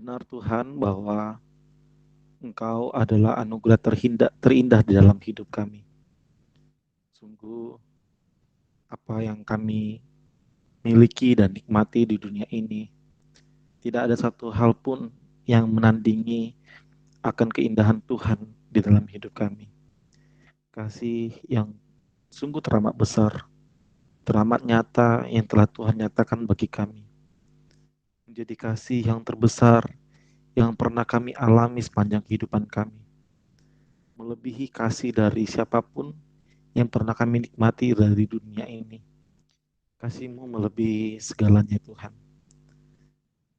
Benar Tuhan bahwa Engkau adalah anugerah terindah di dalam hidup kami. Sungguh apa yang kami miliki dan nikmati di dunia ini, tidak ada satu hal pun yang menandingi akan keindahan Tuhan di dalam hidup kami. Kasih yang sungguh teramat besar, teramat nyata yang telah Tuhan nyatakan bagi kami. Menjadi kasih yang terbesar yang pernah kami alami sepanjang kehidupan kami. Melebihi kasih dari siapapun yang pernah kami nikmati dari dunia ini. Kasih-Mu melebihi segalanya Tuhan.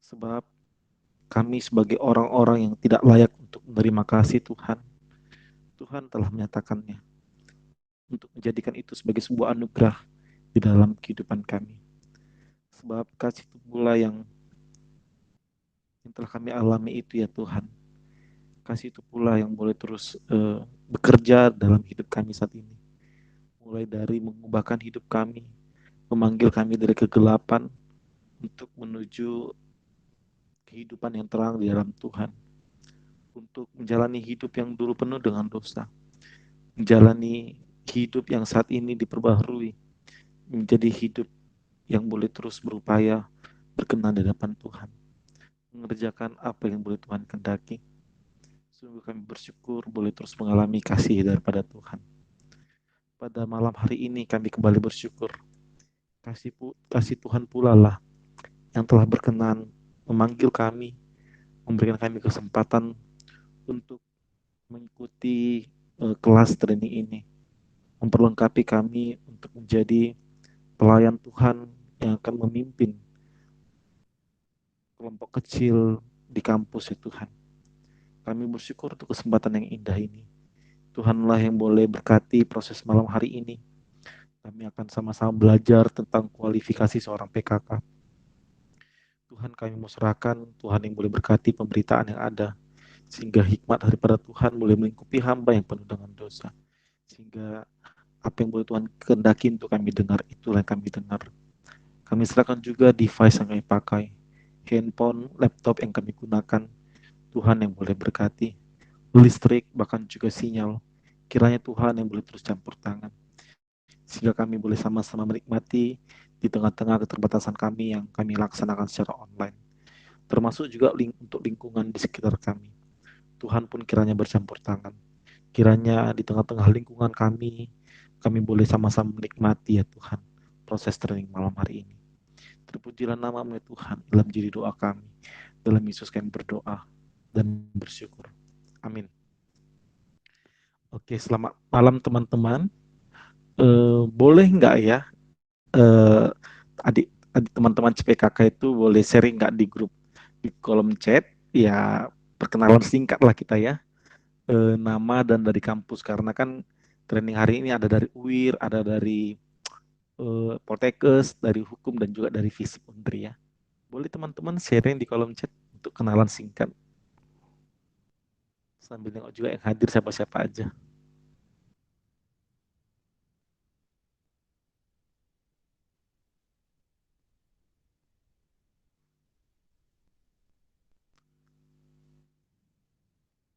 Sebab kami sebagai orang-orang yang tidak layak untuk menerima kasih Tuhan, Tuhan telah menyatakannya untuk menjadikan itu sebagai sebuah anugerah di dalam kehidupan kami. Sebab kasih itu pula yang telah kami alami itu ya Tuhan. Kasih itu pula yang boleh terus bekerja dalam hidup kami saat ini. Mulai dari mengubahkan hidup kami, memanggil kami dari kegelapan untuk menuju kehidupan yang terang di dalam Tuhan. Untuk menjalani hidup yang dulu penuh dengan dosa. Menjalani hidup yang saat ini diperbaharui. Menjadi hidup yang boleh terus berupaya berkenan di hadapan Tuhan. Mengerjakan apa yang boleh Tuhan kehendaki. Sungguh kami bersyukur boleh terus mengalami kasih daripada Tuhan. Pada malam hari ini kami kembali bersyukur. Kasih Tuhan pula lah yang telah berkenan memanggil kami, memberikan kami kesempatan untuk mengikuti kelas training ini, memperlengkapi kami untuk menjadi pelayan Tuhan yang akan memimpin kelompok kecil di kampus ya Tuhan. Kami bersyukur untuk kesempatan yang indah ini. Tuhanlah yang boleh berkati proses malam hari ini. Kami akan sama-sama belajar tentang kualifikasi seorang PKK. Tuhan kami mau serahkan, Tuhan yang boleh berkati pemberitaan yang ada. Sehingga hikmat daripada Tuhan boleh melingkupi hamba yang penuh dengan dosa. Sehingga apa yang boleh Tuhan kehendaki untuk kami dengar, itulah yang kami dengar. Kami serahkan juga device yang kami pakai, handphone, laptop yang kami gunakan. Tuhan yang boleh berkati, listrik, bahkan juga sinyal. Kiranya Tuhan yang boleh terus campur tangan. Sehingga kami boleh sama-sama menikmati di tengah-tengah keterbatasan kami yang kami laksanakan secara online. Termasuk juga untuk lingkungan di sekitar kami. Tuhan pun kiranya bercampur tangan. Kiranya di tengah-tengah lingkungan kami boleh sama-sama menikmati ya Tuhan, proses training malam hari ini. Terpujilah nama-Mu ya Tuhan dalam diri doa kami. Dalam Yesus kami berdoa dan bersyukur. Amin. Oke, selamat malam teman-teman. Boleh nggak ya eh, adik teman-teman CPKK itu boleh sharing nggak di grup di kolom chat ya, perkenalan singkat lah kita ya, nama dan dari kampus karena kan training hari ini ada dari UIR, ada dari Poltekkes, dari Hukum dan juga dari FISIP Undri ya. Boleh teman-teman sharing di kolom chat untuk kenalan singkat sambil nengok juga yang hadir siapa-siapa aja.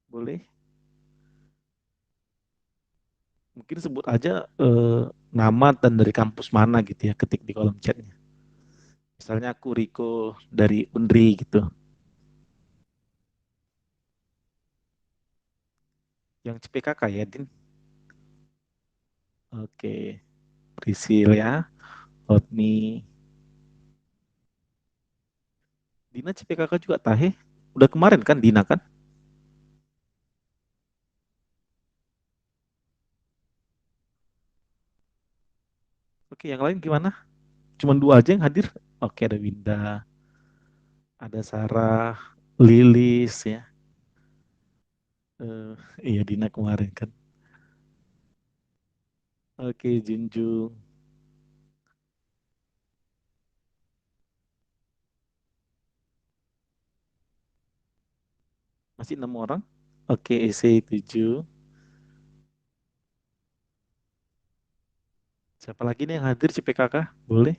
Boleh? Mungkin sebut aja nama dan dari kampus mana gitu ya, ketik di kolom chatnya. Misalnya aku Riko dari Undri gitu. Yang CPKK ya, Din? Oke. Prisil ya. Hotmi. Dina CPKK juga tahe. Udah kemarin kan Dina kan? Oke, yang lain gimana? Cuman dua aja yang hadir? Oke, ada Winda, ada Sarah, Lilis ya. Eh, iya Dina kemarin kan. Oke, Junjung. Masih 6 orang? Oke, EC 7. Siapa lagi nih yang hadir CPKK? Boleh?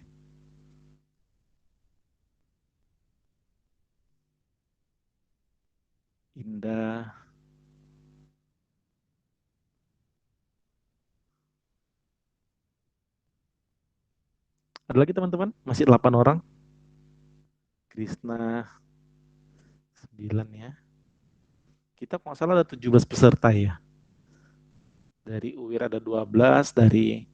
Ada lagi teman-teman? Masih 8 orang. Krisna 9 ya. Kita kalau nggak salah ada 17 peserta ya. Dari UIR ada 12, dari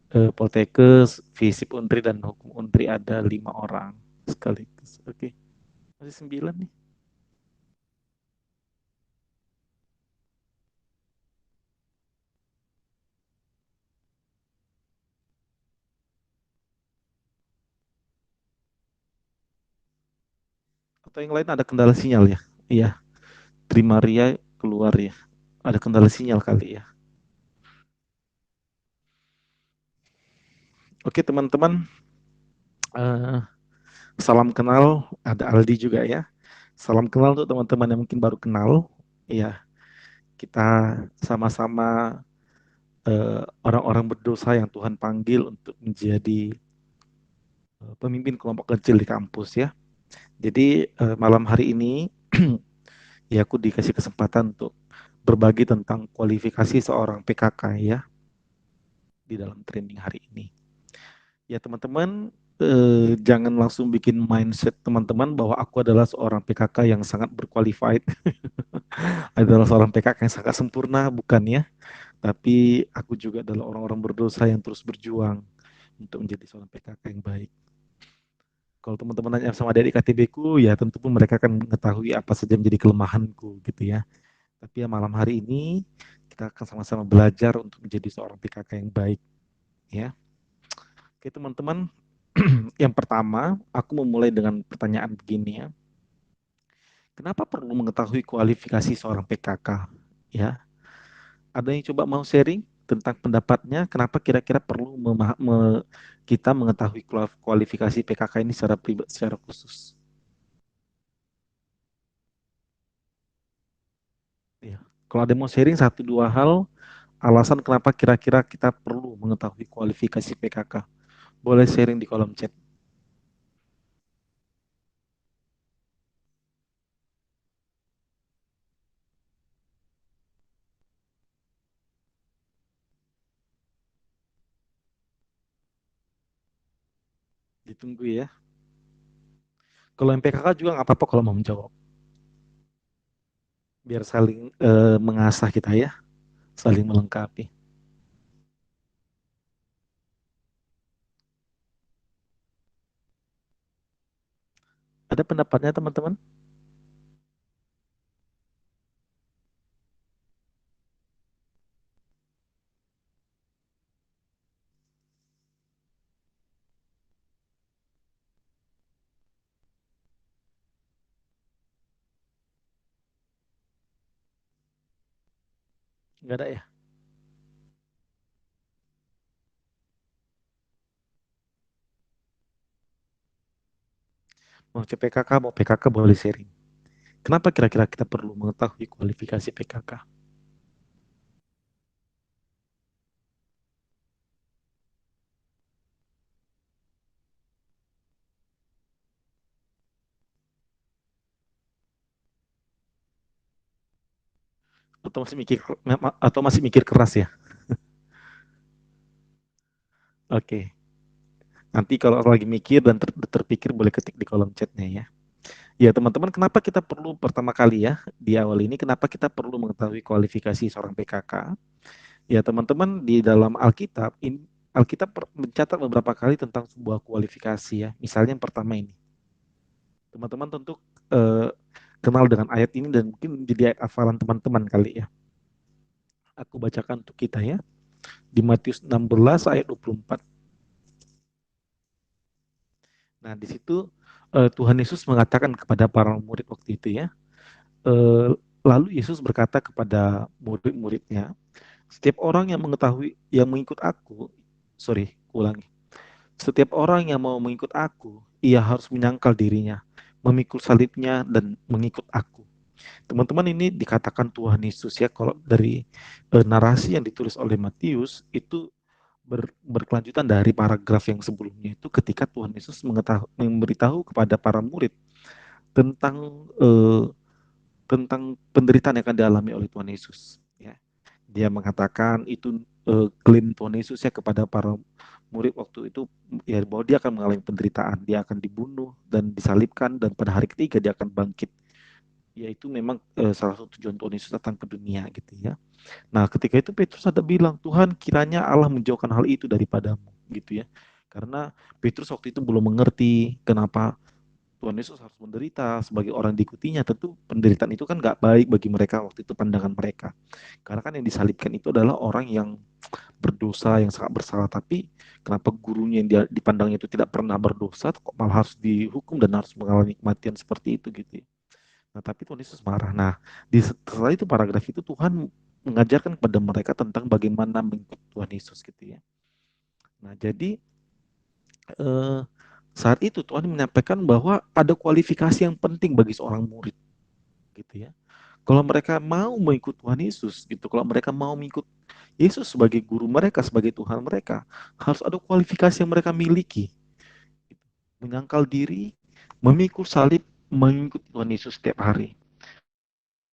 Poltekkes, Visip Untri dan Hukum Untri ada 5 orang sekaligus. Oke, masih 9 nih. Atau yang lain ada kendala sinyal ya? Iya, Trimaria keluar ya. Ada kendala sinyal kali ya. Oke teman-teman, uh, salam kenal. Ada Aldi juga ya. Salam kenal untuk teman-teman yang mungkin baru kenal. Ya, kita sama-sama orang-orang berdosa yang Tuhan panggil untuk menjadi pemimpin kelompok kecil di kampus ya. Jadi malam hari ini ya aku dikasih kesempatan untuk berbagi tentang kualifikasi seorang PKK ya di dalam training hari ini. Ya teman-teman, jangan langsung bikin mindset teman-teman bahwa aku adalah seorang PKK yang sangat berqualified, adalah seorang PKK yang sangat sempurna, bukan ya. Tapi aku juga adalah orang-orang berdosa yang terus berjuang untuk menjadi seorang PKK yang baik. Kalau teman-teman nanya sama adik KTB ku, ya tentu pun mereka akan mengetahui apa saja menjadi kelemahanku gitu ya. Tapi ya malam hari ini kita akan sama-sama belajar untuk menjadi seorang PKK yang baik ya. Oke teman-teman, yang pertama aku memulai dengan pertanyaan begini ya. Kenapa perlu mengetahui kualifikasi seorang PKK? Ya, ada yang coba mau sharing tentang pendapatnya? Kenapa kira-kira perlu kita mengetahui kualifikasi PKK ini secara pribadi, secara khusus? Ya. Kalau ada yang mau sharing satu dua hal, alasan kenapa kira-kira kita perlu mengetahui kualifikasi PKK, boleh sharing di kolom chat. Ditunggu ya. Kalau yang PKK juga nggak apa-apa kalau mau menjawab. Biar saling mengasah kita ya, saling melengkapi. Ada pendapatnya teman-teman? Nggak ada ya? Mau PKK, mau PKK boleh sharing. Kenapa kira-kira kita perlu mengetahui kualifikasi PKK? Atau masih mikir keras ya? Oke. Nanti kalau lagi mikir dan terpikir boleh ketik di kolom chatnya ya. Ya teman-teman, kenapa kita perlu pertama kali ya di awal ini, kenapa kita perlu mengetahui kualifikasi seorang PKK? Ya teman-teman, di dalam Alkitab, Alkitab mencatat beberapa kali tentang sebuah kualifikasi ya. Misalnya yang pertama ini, teman-teman tentu eh, kenal dengan ayat ini dan mungkin jadi ayat hafalan teman-teman kali ya. Aku bacakan untuk kita ya. Di Matius 16 ayat 24. Nah, di situ Tuhan Yesus mengatakan kepada para murid waktu itu ya. Eh, Lalu Yesus berkata kepada murid-muridnya, setiap orang yang mengetahui yang mengikut aku, sorry, ulangi. Setiap orang yang mau mengikut aku, ia harus menyangkal dirinya, memikul salibnya dan mengikut aku. Teman-teman, ini dikatakan Tuhan Yesus ya, kalau dari narasi yang ditulis oleh Matius itu berkelanjutan dari paragraf yang sebelumnya itu ketika Tuhan Yesus memberitahu kepada para murid tentang penderitaan yang akan dialami oleh Tuhan Yesus. Ya. Dia mengatakan itu klaim Tuhan Yesus ya kepada para murid waktu itu ya bahwa dia akan mengalami penderitaan, dia akan dibunuh dan disalibkan dan pada hari ketiga dia akan bangkit. Yaitu memang salah satu tujuan Tuhan Yesus datang ke dunia gitu ya. Nah, ketika itu Petrus ada bilang, Tuhan kiranya Allah menjauhkan hal itu daripadamu gitu ya. Karena Petrus waktu itu belum mengerti kenapa Tuhan Yesus harus menderita sebagai orang diikutinya. Tentu penderitaan itu kan gak baik bagi mereka waktu itu pandangan mereka. Karena kan yang disalibkan itu adalah orang yang berdosa, yang sangat bersalah. Tapi kenapa gurunya yang dia dipandangnya itu tidak pernah berdosa, kok malah harus dihukum dan harus mengalami kematian seperti itu gitu ya. Nah, tapi Tuhan Yesus marah. Nah, setelah itu paragraf itu Tuhan mengajarkan kepada mereka tentang bagaimana mengikut Tuhan Yesus gitu ya. Nah, jadi eh, saat itu Tuhan menyampaikan bahwa ada kualifikasi yang penting bagi seorang murid gitu ya. Kalau mereka mau mengikut Tuhan Yesus gitu, kalau mereka mau mengikut Yesus sebagai guru mereka, sebagai Tuhan mereka, harus ada kualifikasi yang mereka miliki. Gitu. Menyangkal diri, memikul salib, mengikut Tuhan Yesus setiap hari.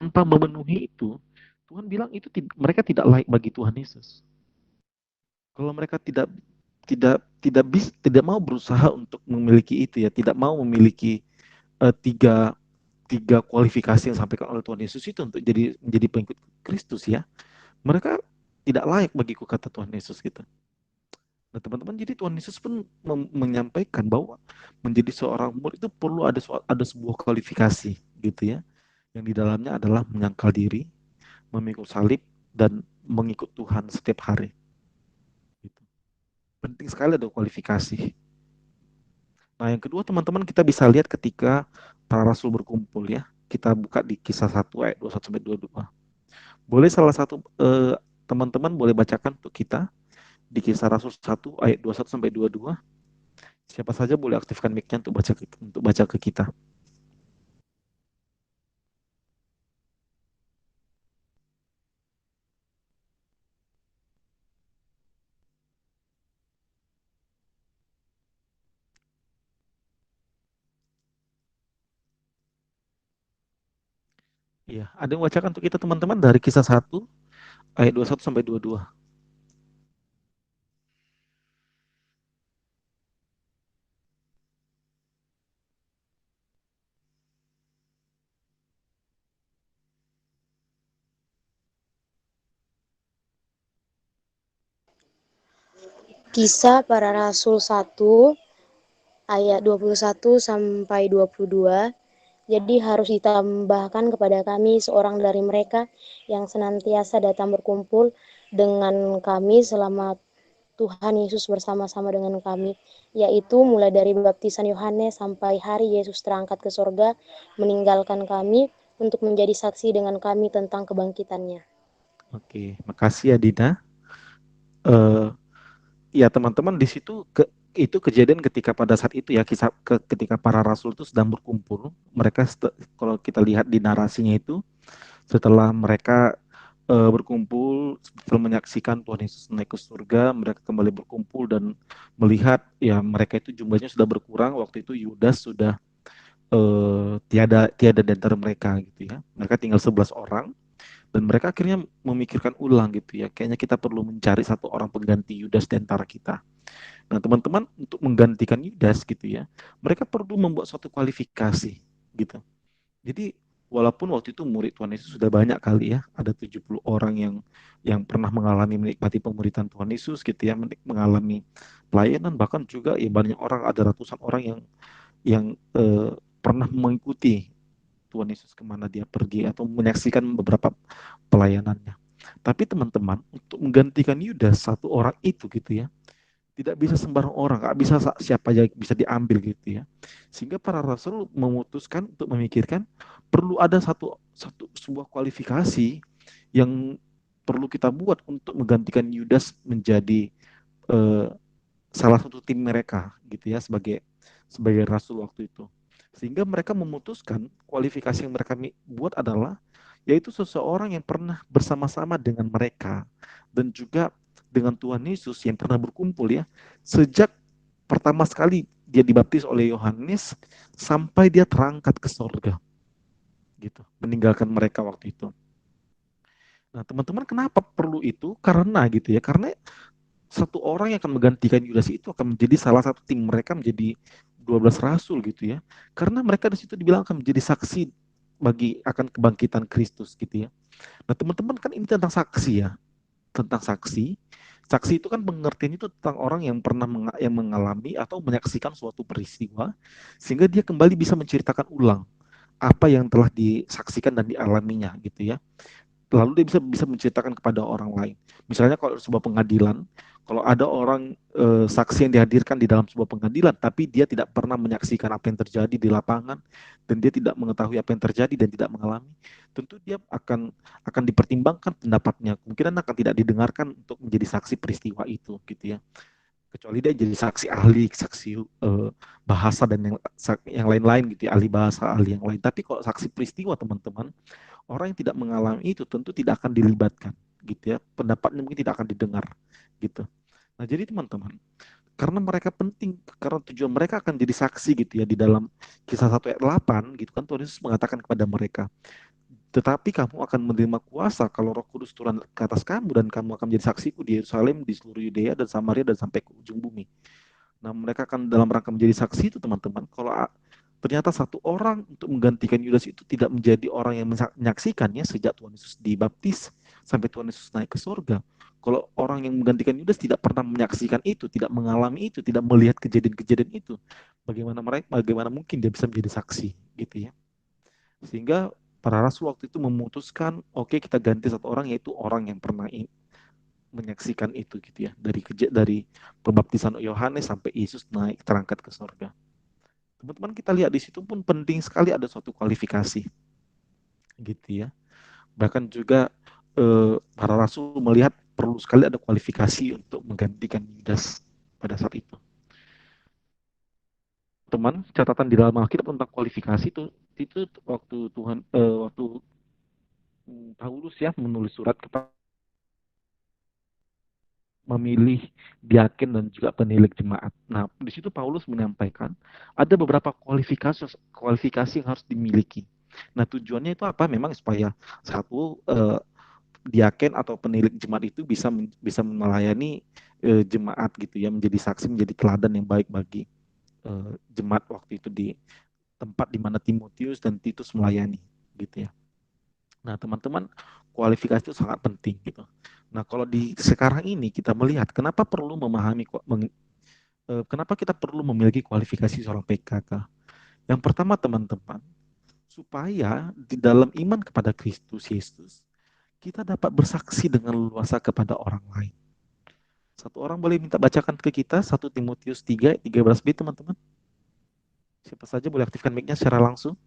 Tanpa memenuhi itu, Tuhan bilang itu mereka tidak layak bagi Tuhan Yesus. Kalau mereka tidak mau berusaha untuk memiliki itu ya, tidak mau memiliki tiga tiga kualifikasi yang disampaikan oleh Tuhan Yesus itu untuk menjadi pengikut Kristus ya, mereka tidak layak bagiku kata Tuhan Yesus gitu. Nah teman-teman, jadi Tuhan Yesus pun menyampaikan bahwa menjadi seorang murid itu perlu ada sebuah kualifikasi gitu ya, yang di dalamnya adalah menyangkal diri, memikul salib, dan mengikut Tuhan setiap hari. Gitu. Penting sekali ada kualifikasi. Nah, yang kedua teman-teman kita bisa lihat ketika para rasul berkumpul ya. Kita buka di Kisah 1 ayat 21 sampai 22. Boleh salah satu teman-teman boleh bacakan untuk kita di Kisah Rasul 1 ayat 21 sampai 22. Siapa saja boleh aktifkan mic-nya untuk baca ke kita. Iya, ada yang bacakan untuk kita teman-teman dari Kisah 1 ayat 21 sampai 22. Kisah Para Rasul 1 ayat 21 sampai 22. Jadi harus ditambahkan kepada kami seorang dari mereka yang senantiasa datang berkumpul dengan kami selama Tuhan Yesus bersama-sama dengan kami, yaitu mulai dari baptisan Yohanes sampai hari Yesus terangkat ke sorga, meninggalkan kami untuk menjadi saksi dengan kami tentang kebangkitannya. Oke, makasih ya Dina. Uh, ya teman-teman, di situ itu kejadian ketika pada saat itu ya, ketika para rasul itu sedang berkumpul. Mereka kalau kita lihat di narasinya itu, setelah mereka berkumpul setelah menyaksikan Tuhan Yesus naik ke surga, mereka kembali berkumpul dan melihat ya mereka itu jumlahnya sudah berkurang. Waktu itu Yudas sudah tiada tiada di antara mereka gitu ya. Mereka tinggal 11 orang dan mereka akhirnya memikirkan ulang gitu ya. Kayaknya kita perlu mencari satu orang pengganti Yudas di antara kita. Nah, teman-teman, untuk menggantikan Yudas gitu ya, mereka perlu membuat suatu kualifikasi gitu. Jadi walaupun waktu itu murid Tuhan Yesus sudah banyak kali ya, ada 70 orang yang pernah mengalami menikmati pemuritan Tuhan Yesus gitu ya, mengalami pelayanan, bahkan juga ya banyak orang, ada ratusan orang yang pernah mengikuti Tuhan Yesus kemana dia pergi atau menyaksikan beberapa pelayanannya. Tapi teman-teman, untuk menggantikan Yudas, satu orang itu gitu ya, tidak bisa sembarang orang, nggak bisa siapa aja bisa diambil gitu ya. Sehingga para rasul memutuskan untuk memikirkan perlu ada sebuah kualifikasi yang perlu kita buat untuk menggantikan Yudas menjadi eh, salah satu tim mereka gitu ya, sebagai rasul waktu itu. Sehingga mereka memutuskan kualifikasi yang mereka buat adalah yaitu seseorang yang pernah bersama-sama dengan mereka dan juga dengan Tuhan Yesus yang pernah berkumpul ya sejak pertama sekali dia dibaptis oleh Yohanes sampai dia terangkat ke sorga gitu, meninggalkan mereka waktu itu. Nah teman-teman, kenapa perlu itu? Karena gitu ya, karena satu orang yang akan menggantikan Yudas itu akan menjadi salah satu tim mereka menjadi 12 rasul gitu ya. Karena mereka di situ dibilang akan menjadi saksi bagi akan kebangkitan Kristus gitu ya. Nah, teman-teman kan ini tentang saksi ya, tentang saksi. Saksi itu kan pengertian itu tentang orang yang pernah yang mengalami atau menyaksikan suatu peristiwa sehingga dia kembali bisa menceritakan ulang apa yang telah disaksikan dan dialaminya gitu ya, lalu dia bisa menceritakan kepada orang lain. Misalnya kalau sebuah pengadilan, kalau ada orang saksi yang dihadirkan di dalam sebuah pengadilan, tapi dia tidak pernah menyaksikan apa yang terjadi di lapangan dan dia tidak mengetahui apa yang terjadi dan tidak mengalami, tentu dia akan dipertimbangkan pendapatnya. Kemungkinan akan tidak didengarkan untuk menjadi saksi peristiwa itu, gitu ya. Kecuali dia jadi saksi ahli, saksi bahasa dan yang lain-lain gitu ya, ahli bahasa, ahli yang lain. Tapi kalau saksi peristiwa teman-teman, orang yang tidak mengalami itu tentu tidak akan dilibatkan gitu ya, pendapatnya mungkin tidak akan didengar gitu. Nah jadi teman-teman, karena mereka penting, karena tujuan mereka akan jadi saksi gitu ya, di dalam kisah 1 ayat 8 gitu kan, Tuhan Yesus mengatakan kepada mereka, tetapi kamu akan menerima kuasa kalau Roh Kudus turun ke atas kamu dan kamu akan menjadi saksiku di Yerusalem, di seluruh Yudea dan Samaria dan sampai ke ujung bumi. Nah, mereka akan dalam rangka menjadi saksi itu teman-teman. Kalau ternyata satu orang untuk menggantikan Yudas itu tidak menjadi orang yang menyaksikannya sejak Tuhan Yesus dibaptis sampai Tuhan Yesus naik ke surga. Kalau orang yang menggantikan Yudas tidak pernah menyaksikan itu, tidak mengalami itu, tidak melihat kejadian-kejadian itu, bagaimana mungkin dia bisa menjadi saksi gitu ya. Sehingga para rasul waktu itu memutuskan, oke, kita ganti satu orang, yaitu orang yang pernah menyaksikan itu gitu ya, dari pembaptisan Yohanes sampai Yesus naik terangkat ke surga. Teman-teman kita lihat di situ pun penting sekali ada suatu kualifikasi gitu ya. Bahkan juga para rasul melihat perlu sekali ada kualifikasi untuk menggantikan Yudas pada saat itu. Teman, catatan di dalam Alkitab tentang kualifikasi itu waktu waktu Paulus ya menulis surat kepada memilih diaken dan juga penilik jemaat. Nah, di situ Paulus menyampaikan ada beberapa kualifikasi kualifikasi yang harus dimiliki. Nah, tujuannya itu apa? Memang supaya satu diaken atau penilik jemaat itu bisa melayani jemaat gitu ya, menjadi saksi, menjadi teladan yang baik bagi jemaat waktu itu di tempat di mana Timotius dan Titus melayani gitu ya. Nah, teman-teman, kualifikasi itu sangat penting gitu. Nah, kalau di sekarang ini kita melihat kenapa perlu memahami kenapa kita perlu memiliki kualifikasi seorang PKK. Yang pertama, teman-teman, supaya di dalam iman kepada Kristus Yesus kita dapat bersaksi dengan leluasa kepada orang lain. Satu orang boleh minta bacakan ke kita 1 Timotius 3:13b, teman-teman. Siapa saja boleh aktifkan mic-nya secara langsung.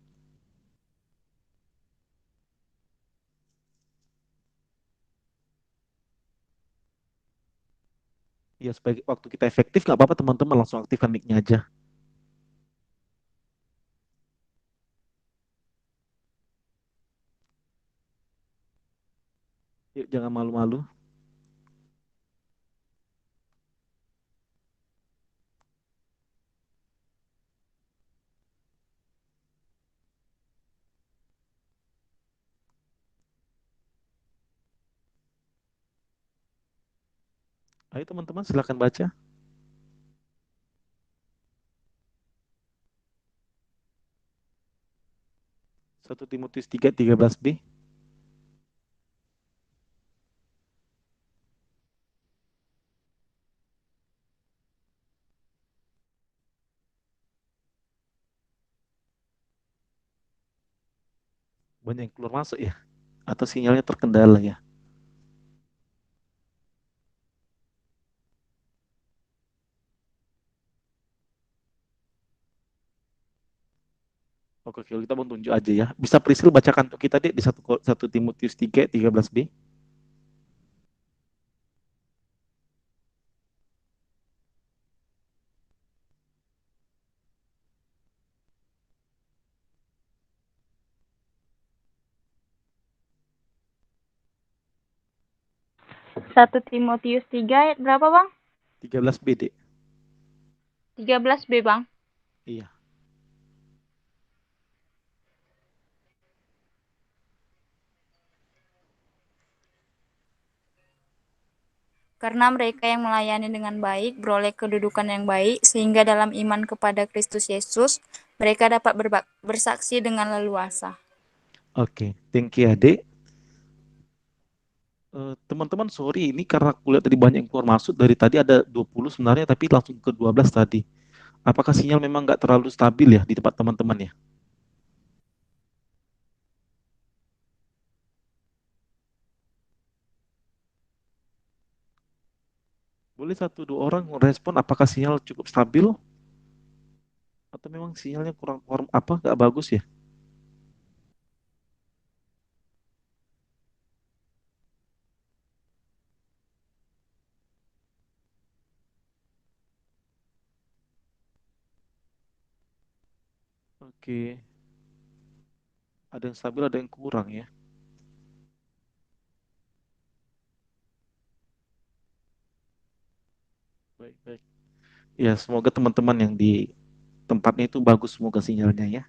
Ya, sebagai waktu kita efektif, nggak apa-apa teman-teman, langsung aktifkan mic-nya aja. Yuk, jangan malu-malu. Ayo teman-teman, silakan baca. 1 Timotius 3:13b. Banyak yang keluar masuk ya? Atau sinyalnya terkendala ya? Oke, oke, kita mau tunjuk aja ya. Bisa Priscil bacakan untuk kita deh di 1 Timotius 3:13b. Satu Timotius 3 ayat berapa, Bang? 13b, Dek. 13b, Bang. Iya. karena mereka yang melayani dengan baik beroleh kedudukan yang baik, sehingga dalam iman kepada Kristus Yesus, mereka dapat bersaksi dengan leluasa. Oke, thank you adik. Teman-teman, sorry ini karena aku lihat tadi banyak yang keluar masuk, dari tadi ada 20 sebenarnya, tapi langsung ke 12 tadi. Apakah sinyal memang nggak terlalu stabil ya di tempat teman-teman ya? Boleh satu dua orang respon apakah sinyal cukup stabil atau memang sinyalnya kurang apa nggak bagus ya? Oke, ada yang stabil, ada yang kurang ya. Baik, baik. Ya, semoga teman-teman yang di tempatnya itu bagus semoga sinyalnya ya.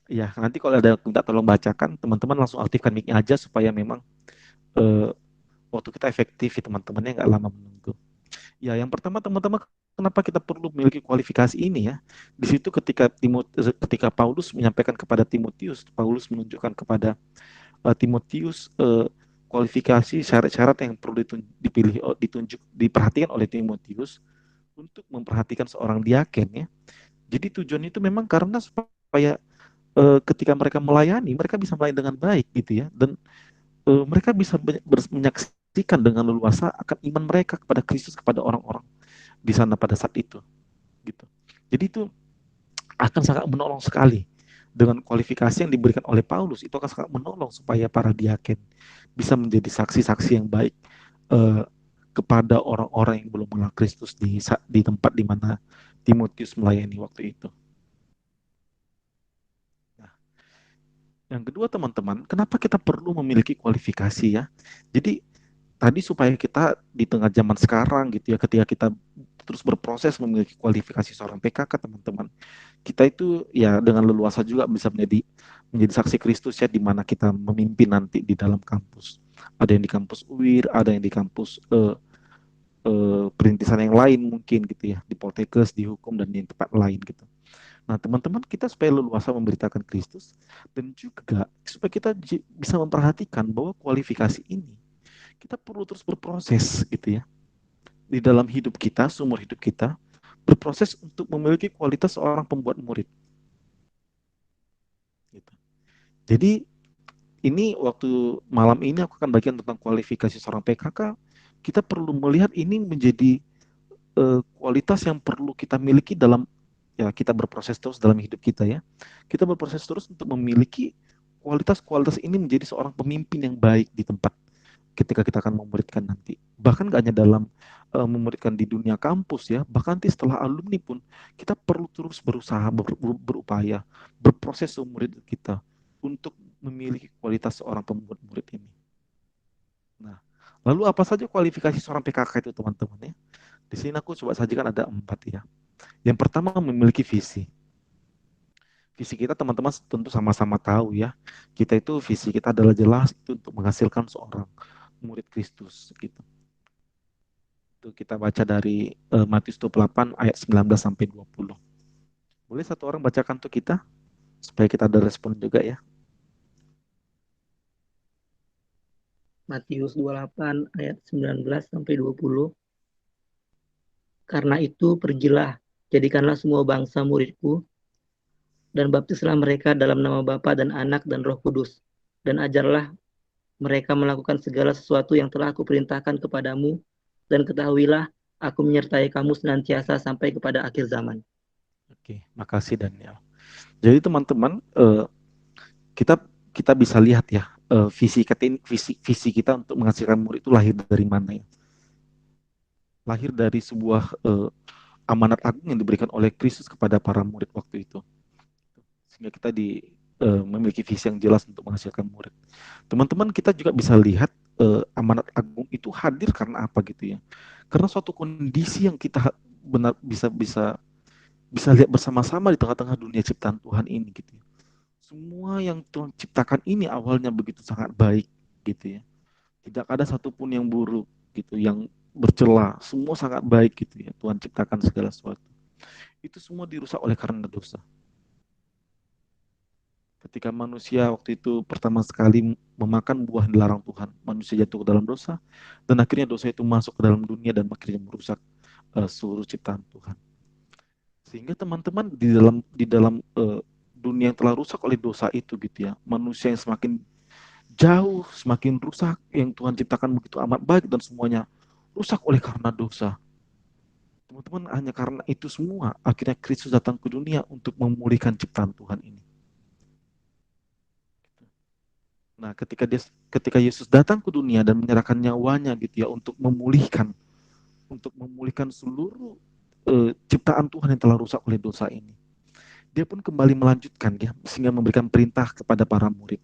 Ya, nanti kalau ada yang minta tolong bacakan, teman-teman langsung aktifkan mic-nya aja supaya memang eh, waktu kita efektif ya teman-temannya nggak lama menunggu. Ya, yang pertama teman-teman, kenapa kita perlu memiliki kualifikasi ini ya? Di situ ketika Paulus menyampaikan kepada Timotius, Paulus menunjukkan kepada Timotius kualifikasi syarat-syarat yang perlu dipilih, diperhatikan oleh Timotius untuk memperhatikan seorang diaken ya. Jadi tujuan itu memang karena supaya ketika mereka melayani, mereka bisa melayani dengan baik gitu ya, dan mereka bisa menyaksikan dengan leluasa akan iman mereka kepada Kristus, kepada orang-orang di sana pada saat itu gitu. Jadi itu akan sangat menolong sekali dengan kualifikasi yang diberikan oleh Paulus, itu akan sangat menolong supaya para diaken bisa menjadi saksi-saksi yang baik eh, kepada orang-orang yang belum mengenal Kristus di tempat di mana Timotius melayani waktu itu. Nah, yang kedua teman-teman, kenapa kita perlu memiliki kualifikasi ya? Jadi tadi supaya kita di tengah zaman sekarang gitu ya, ketika kita terus berproses memiliki kualifikasi seorang PKK teman-teman, kita itu ya dengan leluasa juga bisa menjadi saksi Kristus ya, di mana kita memimpin nanti di dalam kampus. Ada yang di kampus UIR, ada yang di kampus perintisan yang lain mungkin gitu ya, di Poltekkes, di hukum dan di tempat lain gitu. Nah, teman-teman, kita supaya leluasa memberitakan Kristus dan juga supaya kita bisa memperhatikan bahwa kualifikasi ini kita perlu terus berproses gitu ya. Di dalam hidup kita, seumur hidup kita, berproses untuk memiliki kualitas seorang pembuat murid. Gitu. Jadi ini waktu malam ini aku akan bagian tentang kualifikasi seorang PKK. Kita perlu melihat ini menjadi kualitas yang perlu kita miliki dalam ya kita berproses terus dalam hidup kita ya. Kita berproses terus untuk memiliki kualitas-kualitas ini menjadi seorang pemimpin yang baik di tempat ketika kita akan memuridkan nanti. Bahkan gak hanya dalam memuridkan di dunia kampus ya, bahkan nanti setelah alumni pun kita perlu terus berusaha, berupaya, berproses seumur hidup kita untuk memiliki kualitas seorang pemurid ini. Nah, lalu apa saja kualifikasi seorang PKK itu teman-teman ya? Di sini aku coba sajikan ada 4 ya. Yang pertama memiliki visi. Visi kita teman-teman tentu sama-sama tahu ya. Kita itu visi kita adalah jelas itu untuk menghasilkan seorang murid Kristus gitu. Itu kita baca dari Matius 28 ayat 19 sampai 20. Boleh satu orang bacakan tuh kita supaya kita ada respon juga ya. Matius 28 ayat 19 sampai 20. Karena itu pergilah, jadikanlah semua bangsa muridku, dan baptislah mereka dalam nama Bapa dan Anak dan Roh Kudus, dan ajarlah mereka melakukan segala sesuatu yang telah aku perintahkan kepadamu, dan ketahuilah aku menyertai kamu senantiasa sampai kepada akhir zaman. Oke, makasih Daniel. Jadi teman-teman, kita kita bisa lihat ya visi kita untuk menghasilkan murid itu lahir dari mana ya? Lahir dari sebuah amanat agung yang diberikan oleh Kristus kepada para murid waktu itu. Sehingga kita memiliki visi yang jelas untuk menghasilkan murid. Teman-teman, kita juga bisa lihat amanat agung itu hadir karena apa gitu ya? Karena suatu kondisi yang kita benar bisa lihat bersama-sama di tengah-tengah dunia ciptaan Tuhan ini gitu ya. Semua yang Tuhan ciptakan ini awalnya begitu sangat baik gitu ya. Tidak ada satupun yang buruk. gitu, yang bercela, semua sangat baik gitu ya. Tuhan ciptakan segala sesuatu. Itu semua dirusak oleh karena dosa. Ketika manusia waktu itu pertama sekali memakan buah yang dilarang Tuhan, manusia jatuh ke dalam dosa, dan akhirnya dosa itu masuk ke dalam dunia dan akhirnya merusak seluruh ciptaan Tuhan. Sehingga teman-teman di dalam dunia yang telah rusak oleh dosa itu gitu ya, manusia yang semakin jauh, semakin rusak, yang Tuhan ciptakan begitu amat baik dan semuanya rusak oleh karena dosa. Teman-teman, hanya karena itu semua, akhirnya Kristus datang ke dunia untuk memulihkan ciptaan Tuhan ini. Nah, ketika Yesus datang ke dunia dan menyerahkan nyawanya gitu ya untuk memulihkan seluruh ciptaan Tuhan yang telah rusak oleh dosa ini. Dia pun kembali melanjutkan ya, sehingga memberikan perintah kepada para murid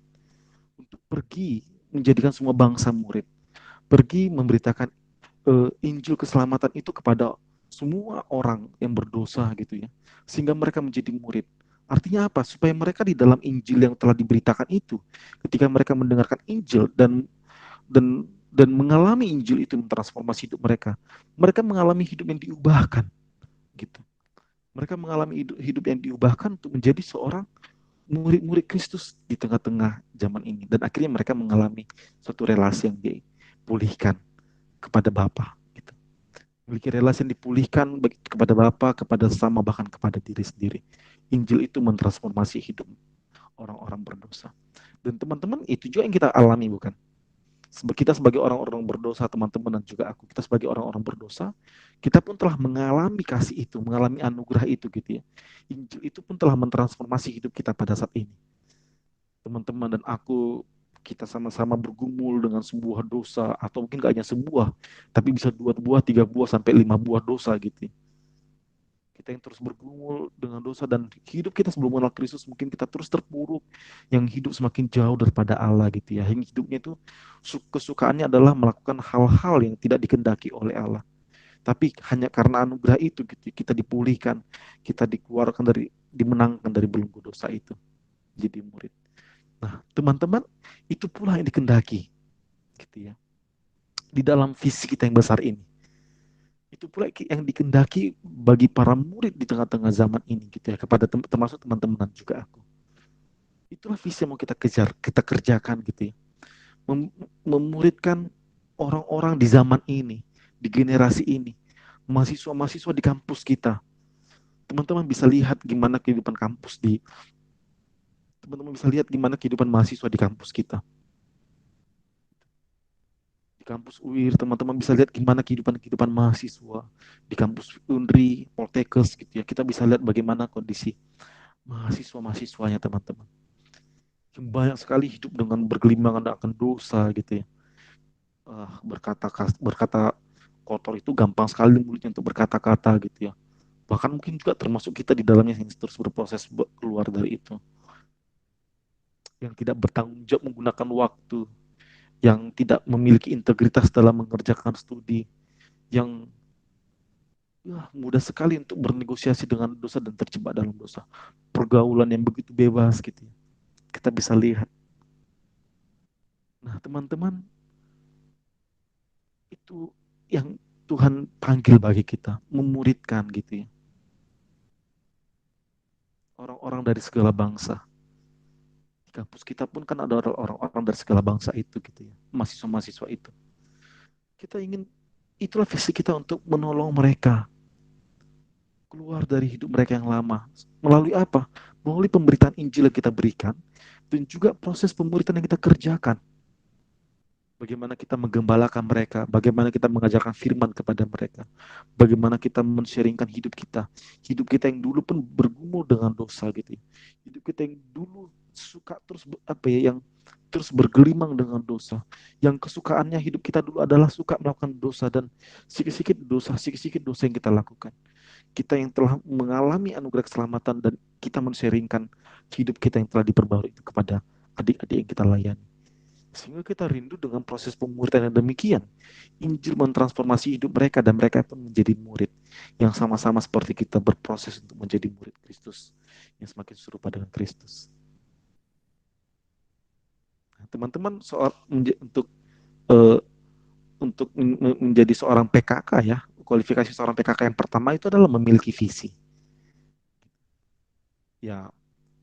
untuk pergi menjadikan semua bangsa murid. Pergi memberitakan Injil keselamatan itu kepada semua orang yang berdosa gitu ya, sehingga mereka menjadi murid. Artinya apa? Supaya mereka di dalam Injil yang telah diberitakan itu, ketika mereka mendengarkan Injil dan mengalami Injil itu mentransformasi hidup mereka, mereka mengalami hidup yang diubahkan gitu. Mereka mengalami hidup yang diubahkan untuk menjadi seorang murid-murid Kristus di tengah-tengah zaman ini, dan akhirnya mereka mengalami suatu relasi yang dipulihkan kepada Bapa gitu. Memiliki relasi yang dipulihkan kepada Bapa, kepada sesama, bahkan kepada diri sendiri. Injil itu mentransformasi hidup orang-orang berdosa. Dan teman-teman, itu juga yang kita alami, bukan? Kita sebagai orang-orang berdosa, teman-teman dan juga aku, kita sebagai orang-orang berdosa, kita pun telah mengalami kasih itu, mengalami anugerah itu gitu ya. Injil itu pun telah mentransformasi hidup kita pada saat ini. Teman-teman dan aku, kita sama-sama bergumul dengan sebuah dosa, atau mungkin gak hanya sebuah, tapi bisa 2 buah, 3 buah, sampai 5 buah dosa gitu ya. Kita yang terus bergumul dengan dosa, dan hidup kita sebelum mengenal Kristus mungkin kita terus terpuruk, yang hidup semakin jauh daripada Allah gitu ya. Yang hidupnya itu kesukaannya adalah melakukan hal-hal yang tidak dikehendaki oleh Allah. Tapi hanya karena anugerah itu gitu, kita dipulihkan, kita dikeluarkan dimenangkan dari belenggu dosa itu, jadi murid. Nah, teman-teman, itu pula yang dikehendaki gitu ya. Di dalam visi kita yang besar ini, itu pula yang dikehendaki bagi para murid di tengah-tengah zaman ini gitu ya, kepada termasuk teman-teman juga aku. Itulah visi yang mau kita kejar, kita kerjakan gitu ya. Memuridkan orang-orang di zaman ini, di generasi ini, mahasiswa-mahasiswa di kampus kita. Teman-teman bisa lihat gimana kehidupan kampus teman-teman bisa lihat gimana kehidupan mahasiswa di kampus kita. Di kampus UIR, teman-teman bisa lihat gimana kehidupan mahasiswa di kampus Undri, Poltekkes gitu ya. Kita bisa lihat bagaimana kondisi mahasiswa-mahasiswanya, teman-teman. Yang banyak sekali hidup dengan bergelimbangan akan dosa gitu ya. Berkata kotor itu gampang sekali mulutnya untuk berkata-kata gitu ya. Bahkan mungkin juga termasuk kita di dalamnya yang terus berproses keluar dari itu. Yang tidak bertanggung jawab menggunakan waktu, yang tidak memiliki integritas dalam mengerjakan studi, yang mudah sekali untuk bernegosiasi dengan dosa dan terjebak dalam dosa. Pergaulan yang begitu bebas gitu ya. Kita bisa lihat. Nah, teman-teman, itu yang Tuhan panggil bagi kita, memuridkan gitu ya. Orang-orang dari segala bangsa. Di kampus kita pun kan ada orang-orang dari segala bangsa itu gitu ya. Mahasiswa-mahasiswa itu. Itulah visi kita untuk menolong mereka keluar dari hidup mereka yang lama. Melalui apa? Melalui pemberitaan Injil yang kita berikan, dan juga proses pemuridan yang kita kerjakan. Bagaimana kita menggembalakan mereka, bagaimana kita mengajarkan firman kepada mereka, bagaimana kita men-sharingkan hidup kita yang dulu pun bergumul dengan dosa gitu. Hidup kita yang dulu suka terus yang terus bergelimang dengan dosa, yang kesukaannya hidup kita dulu adalah suka melakukan dosa, dan sikit-sikit dosa yang kita lakukan. Kita yang telah mengalami anugerah keselamatan dan kita men-sharingkan hidup kita yang telah diperbarui itu kepada adik-adik yang kita layani. Sehingga kita rindu dengan proses pemuridan yang demikian. Injil mentransformasi hidup mereka dan mereka pun menjadi murid yang sama-sama seperti kita berproses untuk menjadi murid Kristus yang semakin serupa dengan Kristus. Nah, teman-teman, untuk menjadi seorang PKK ya, kualifikasi seorang PKK yang pertama itu adalah memiliki visi. Ya,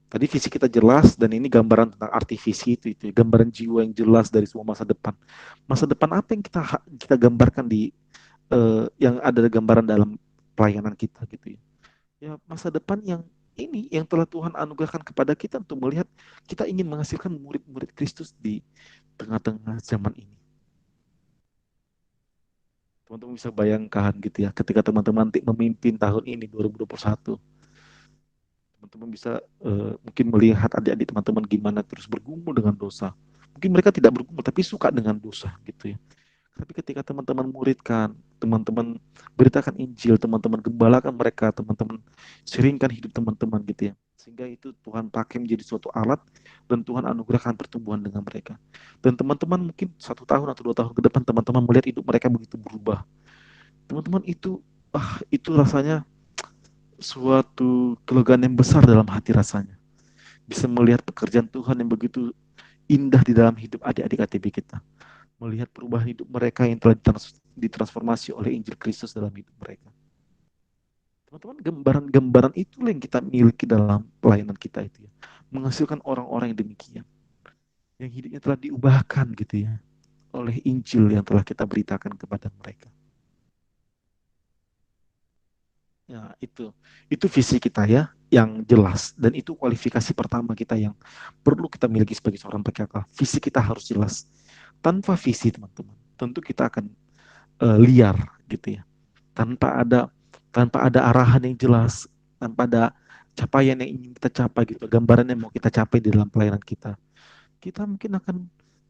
tadi visi kita jelas dan ini gambaran tentang arti visi itu gambaran jiwa yang jelas dari semua masa depan. Masa depan apa yang kita gambarkan di yang ada gambaran dalam pelayanan kita gitu ya. Ya, masa depan yang ini yang telah Tuhan anugerahkan kepada kita untuk melihat kita ingin menghasilkan murid-murid Kristus di tengah-tengah zaman ini. Teman-teman bisa bayangkan gitu ya, ketika teman-teman memimpin tahun ini 2021, teman-teman bisa mungkin melihat adik-adik teman-teman gimana terus bergumul dengan dosa. Mungkin mereka tidak bergumul tapi suka dengan dosa gitu ya. Tapi ketika teman-teman muridkan, teman-teman beritakan Injil, teman-teman gembalakan mereka, teman-teman sharingkan hidup teman-teman gitu ya. Sehingga itu Tuhan pakai menjadi suatu alat dan Tuhan anugerahkan pertumbuhan dengan mereka. Dan teman-teman mungkin 1 tahun atau 2 tahun ke depan teman-teman melihat hidup mereka begitu berubah. Teman-teman itu rasanya suatu kelegaan yang besar dalam hati rasanya. Bisa melihat pekerjaan Tuhan yang begitu indah di dalam hidup adik-adik KTB kita. Melihat perubahan hidup mereka yang telah ditransformasi oleh Injil Kristus dalam hidup mereka. Teman-teman, gambaran-gambaran itulah yang kita miliki dalam pelayanan kita itu ya. Menghasilkan orang-orang yang demikian. Yang hidupnya telah diubahkan gitu ya. Oleh Injil yang telah kita beritakan kepada mereka. Ya, itu visi kita ya, yang jelas. Dan itu kualifikasi pertama kita yang perlu kita miliki sebagai seorang PKK. Visi kita harus jelas. Tanpa visi, teman-teman, tentu kita akan liar gitu ya. Tanpa ada arahan yang jelas, tanpa ada capaian yang ingin kita capai gitu, gambaran yang mau kita capai di dalam pelayanan kita. Kita mungkin akan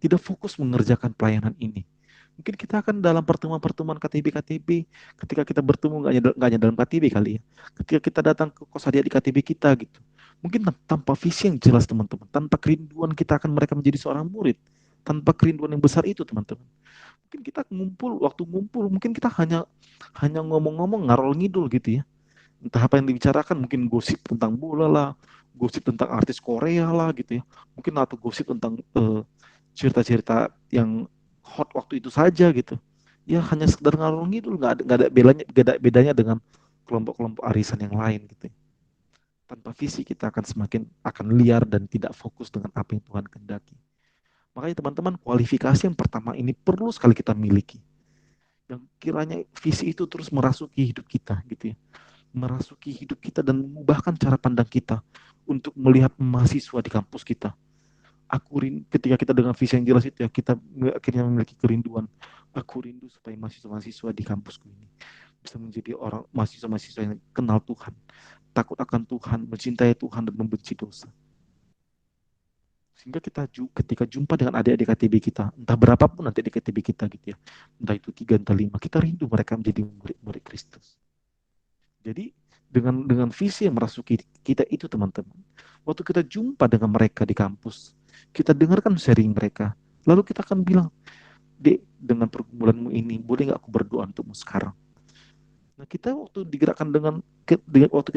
tidak fokus mengerjakan pelayanan ini. Mungkin kita akan dalam pertemuan-pertemuan KTB, ketika kita bertemu nggak hanya dalam KTB kali ya. Ketika kita datang ke kos hadiah di KTB kita gitu. Mungkin tanpa visi yang jelas teman-teman, tanpa kerinduan kita akan mereka menjadi seorang murid, tanpa kerinduan yang besar itu teman-teman. Mungkin kita waktu ngumpul, mungkin kita hanya ngomong-ngomong ngarol ngidul gitu ya. Entah apa yang dibicarakan, mungkin gosip tentang bola lah, gosip tentang artis Korea lah gitu ya. Mungkin atau gosip tentang cerita-cerita yang hot waktu itu saja gitu. Ya hanya sekedar ngalor ngidul, nggak ada bedanya dengan kelompok-kelompok arisan yang lain gitu. Tanpa visi kita akan liar dan tidak fokus dengan apa yang Tuhan kehendaki. Makanya teman-teman, kualifikasi yang pertama ini perlu sekali kita miliki. Yang kiranya visi itu terus merasuki hidup kita gitu ya. Merasuki hidup kita dan mengubahkan cara pandang kita untuk melihat mahasiswa di kampus kita. Ketika kita dengan visi yang jelas itu ya, kita akhirnya memiliki kerinduan. Aku rindu supaya mahasiswa-mahasiswa di kampusku ini bisa menjadi orang mahasiswa-mahasiswa yang kenal Tuhan, takut akan Tuhan, mencintai Tuhan dan membenci dosa. Sehingga ketika jumpa dengan adik-adik KTB kita, entah berapapun nanti di KTB kita gitu ya, entah itu 3, entah 5, kita rindu mereka menjadi murid-murid Kristus. Jadi dengan visi yang merasuki kita itu teman-teman, waktu kita jumpa dengan mereka di kampus, kita dengarkan sharing mereka, lalu kita akan bilang, Dek, dengan pergumulanmu ini, boleh nggak aku berdoa untukmu sekarang? Nah, waktu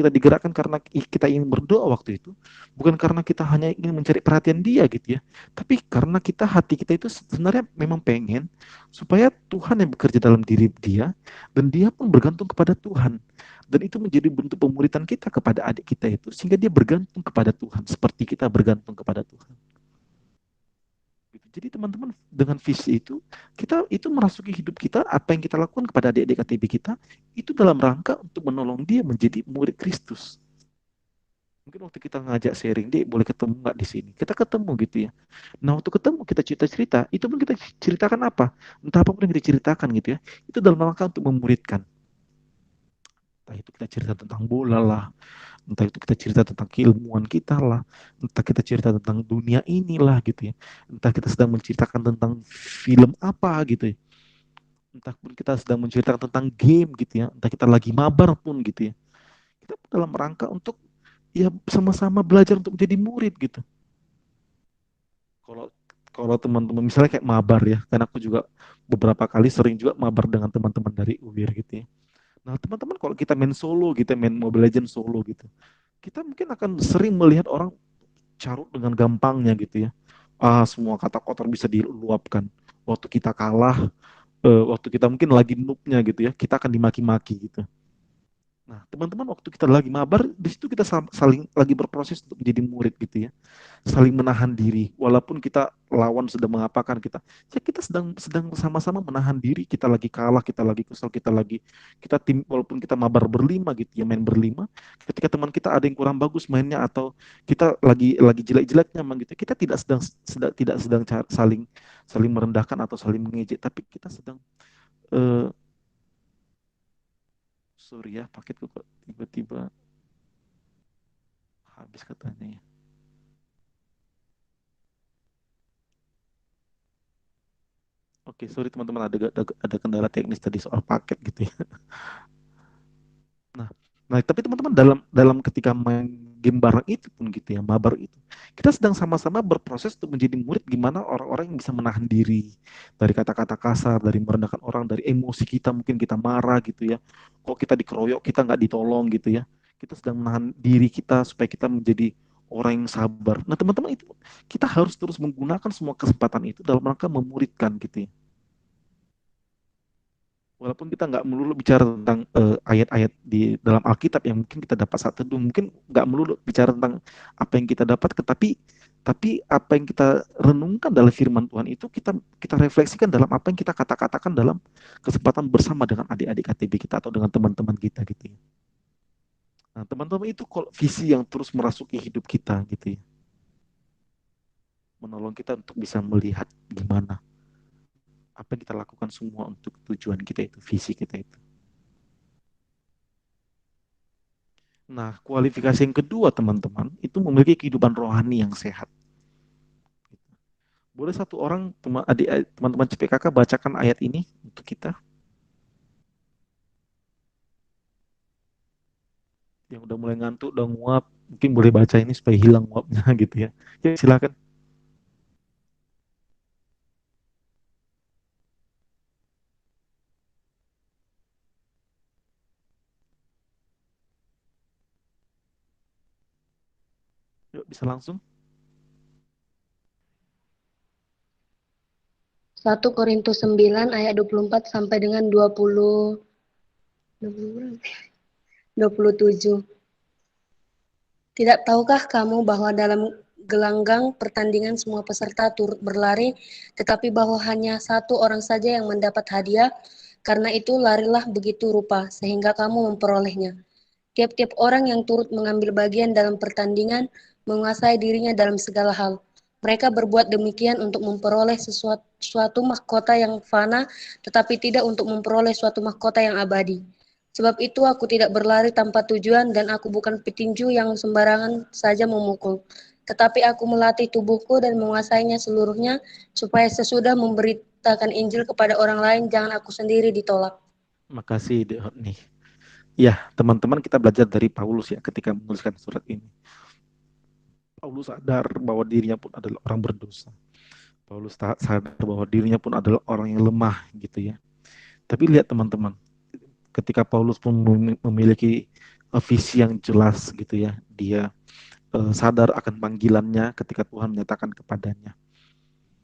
kita digerakkan karena kita ingin berdoa waktu itu, bukan karena kita hanya ingin mencari perhatian dia gitu ya, tapi karena hati kita itu sebenarnya memang pengen supaya Tuhan yang bekerja dalam diri dia, dan dia pun bergantung kepada Tuhan. Dan itu menjadi bentuk pemuritan kita kepada adik kita itu, sehingga dia bergantung kepada Tuhan, seperti kita bergantung kepada Tuhan. Jadi teman-teman, dengan visi kita itu merasuki hidup kita, apa yang kita lakukan kepada adik-adik KTB kita, itu dalam rangka untuk menolong dia menjadi murid Kristus. Mungkin waktu kita ngajak sharing, dia boleh ketemu nggak di sini? Kita ketemu gitu ya. Nah, waktu ketemu kita cerita-cerita, itu pun kita ceritakan apa? Entah apapun yang kita ceritakan gitu ya, itu dalam rangka untuk memuridkan. Entah itu kita cerita tentang bola lah, entah itu kita cerita tentang keilmuan kita lah, entah kita cerita tentang dunia inilah gitu ya, entah kita sedang menceritakan tentang film apa gitu ya, entah pun kita sedang menceritakan tentang game gitu ya, entah kita lagi mabar pun gitu ya, kita dalam rangka untuk ya sama-sama belajar untuk menjadi murid gitu. Kalau teman-teman misalnya kayak mabar ya, karena aku juga beberapa kali sering juga mabar dengan teman-teman dari UIR gitu ya. Nah, teman-teman, kalau kita main solo, kita main Mobile Legends solo gitu, kita mungkin akan sering melihat orang carut dengan gampangnya gitu ya. Semua kata kotor bisa diluapkan. Waktu kita kalah, waktu kita mungkin lagi noobnya gitu ya, kita akan dimaki-maki gitu. Nah, teman-teman, waktu kita lagi mabar, di situ kita saling lagi berproses untuk menjadi murid gitu ya, saling menahan diri, walaupun kita lawan sedang mengapakan kita, ya kita sedang sedang sama-sama menahan diri, kita lagi kalah, kita lagi kesel, kita tim, walaupun kita mabar berlima gitu ya, main berlima, ketika teman kita ada yang kurang bagus mainnya atau kita lagi jelek-jeleknya emang gitu, kita tidak sedang saling saling merendahkan atau saling mengejek, tapi kita sedang eh, sorry ya, paketku kok tiba-tiba habis katanya ya. Oke, sorry teman-teman, ada kendala teknis tadi soal paket gitu ya. Nah, nah tapi teman-teman, dalam dalam ketika main game bareng itu pun gitu ya, mabar itu, kita sedang sama-sama berproses untuk menjadi murid, gimana orang-orang yang bisa menahan diri dari kata-kata kasar, dari merendahkan orang, dari emosi kita, mungkin kita marah gitu ya. Kok kita dikeroyok, kita nggak ditolong gitu ya. Kita sedang menahan diri kita supaya kita menjadi orang yang sabar. Nah, teman-teman, itu kita harus terus menggunakan semua kesempatan itu dalam rangka memuridkan gitu ya. Walaupun kita nggak melulu bicara tentang ayat-ayat di dalam Alkitab yang mungkin kita dapat saat teduh, mungkin nggak melulu bicara tentang apa yang kita dapat, tapi apa yang kita renungkan dalam firman Tuhan itu kita kita refleksikan dalam apa yang kita katakan dalam kesempatan bersama dengan adik-adik KTB kita atau dengan teman-teman kita gitu ya. Nah, teman-teman, itu visi yang terus merasuki hidup kita gitu ya. Menolong kita untuk bisa melihat gimana apa yang kita lakukan semua untuk tujuan kita itu, visi kita itu. Nah, kualifikasi yang kedua, teman-teman, itu memiliki kehidupan rohani yang sehat. Boleh satu orang, teman-teman CPKK, bacakan ayat ini untuk kita? Yang udah mulai ngantuk, udah nguap, mungkin boleh baca ini supaya hilang nguapnya gitu ya. Ya, silakan. Yuk, bisa langsung. 1 Korintus 9 ayat 24 sampai dengan 27. Tidak tahukah kamu bahwa dalam gelanggang pertandingan semua peserta turut berlari, tetapi bahwa hanya satu orang saja yang mendapat hadiah? Karena itu larilah begitu rupa, sehingga kamu memperolehnya. Tiap-tiap orang yang turut mengambil bagian dalam pertandingan menguasai dirinya dalam segala hal. Mereka berbuat demikian untuk memperoleh suatu mahkota yang fana, tetapi tidak untuk memperoleh suatu mahkota yang abadi. Sebab itu aku tidak berlari tanpa tujuan, dan aku bukan petinju yang sembarangan saja memukul. Tetapi aku melatih tubuhku dan menguasainya seluruhnya, supaya sesudah memberitakan Injil kepada orang lain, jangan aku sendiri ditolak. Makasih, nih. Ya, teman-teman, kita belajar dari Paulus ya ketika menuliskan surat ini. Paulus sadar bahwa dirinya pun adalah orang berdosa. Paulus sadar bahwa dirinya pun adalah orang yang lemah gitu ya. Tapi lihat teman-teman, ketika Paulus pun memiliki visi yang jelas gitu ya, dia sadar akan panggilannya ketika Tuhan menyatakan kepadanya.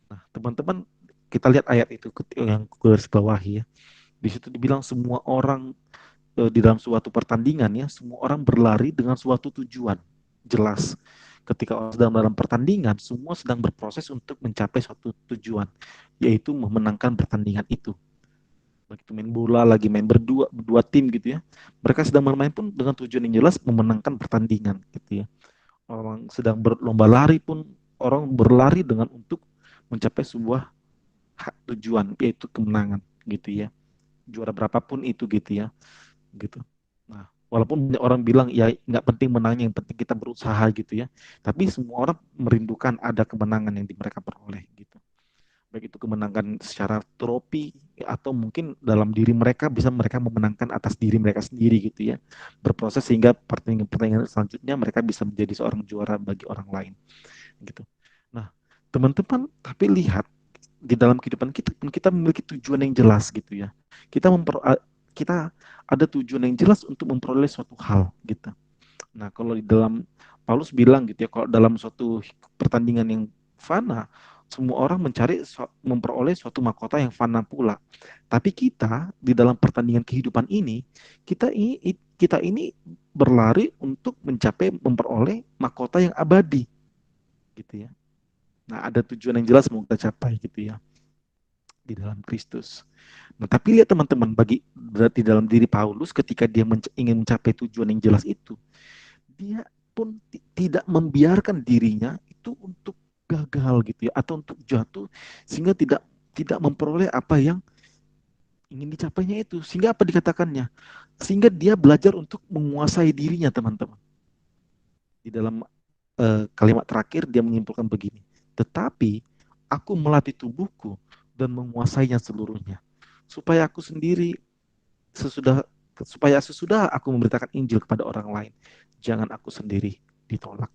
Nah, teman-teman, kita lihat ayat itu yang garis bawahi ya. Di situ dibilang semua orang di dalam suatu pertandingan ya, semua orang berlari dengan suatu tujuan jelas. Ketika orang sedang dalam pertandingan, semua sedang berproses untuk mencapai suatu tujuan, yaitu memenangkan pertandingan itu. Begitu main bola, lagi main berdua tim gitu ya. Mereka sedang bermain pun dengan tujuan yang jelas, memenangkan pertandingan gitu ya. Orang sedang berlomba lari pun, orang berlari dengan untuk mencapai sebuah tujuan, yaitu kemenangan gitu ya. Juara berapapun itu gitu ya, gitu. Nah, walaupun banyak orang bilang ya nggak penting menangnya, yang penting kita berusaha gitu ya. Tapi semua orang merindukan ada kemenangan yang mereka peroleh gitu. Baik itu kemenangan secara trofi atau mungkin dalam diri mereka bisa mereka memenangkan atas diri mereka sendiri gitu ya. Berproses sehingga pertandingan selanjutnya mereka bisa menjadi seorang juara bagi orang lain gitu. Nah, teman-teman, tapi lihat di dalam kehidupan kita pun kita memiliki tujuan yang jelas gitu ya. Kita ada tujuan yang jelas untuk memperoleh suatu hal gitu. Nah, kalau di dalam Paulus bilang gitu ya, kalau dalam suatu pertandingan yang fana, Semua orang mencari memperoleh suatu mahkota yang fana pula. Tapi kita di dalam pertandingan kehidupan ini, kita ini berlari untuk mencapai memperoleh mahkota yang abadi, gitu ya. Nah, ada tujuan yang jelas mau kita capai, gitu ya, di dalam Kristus. Nah, tapi lihat teman-teman, di dalam diri Paulus ketika dia ingin mencapai tujuan yang jelas itu, dia pun tidak membiarkan dirinya itu untuk gagal, gitu ya, atau untuk jatuh sehingga tidak memperoleh apa yang ingin dicapainya itu. Sehingga apa dikatakannya? Sehingga dia belajar untuk menguasai dirinya, teman-teman. Di dalam kalimat terakhir dia menyimpulkan begini, tetapi aku melatih tubuhku dan menguasainya seluruhnya, supaya aku sendiri sesudah aku memberitakan Injil kepada orang lain, jangan aku sendiri ditolak.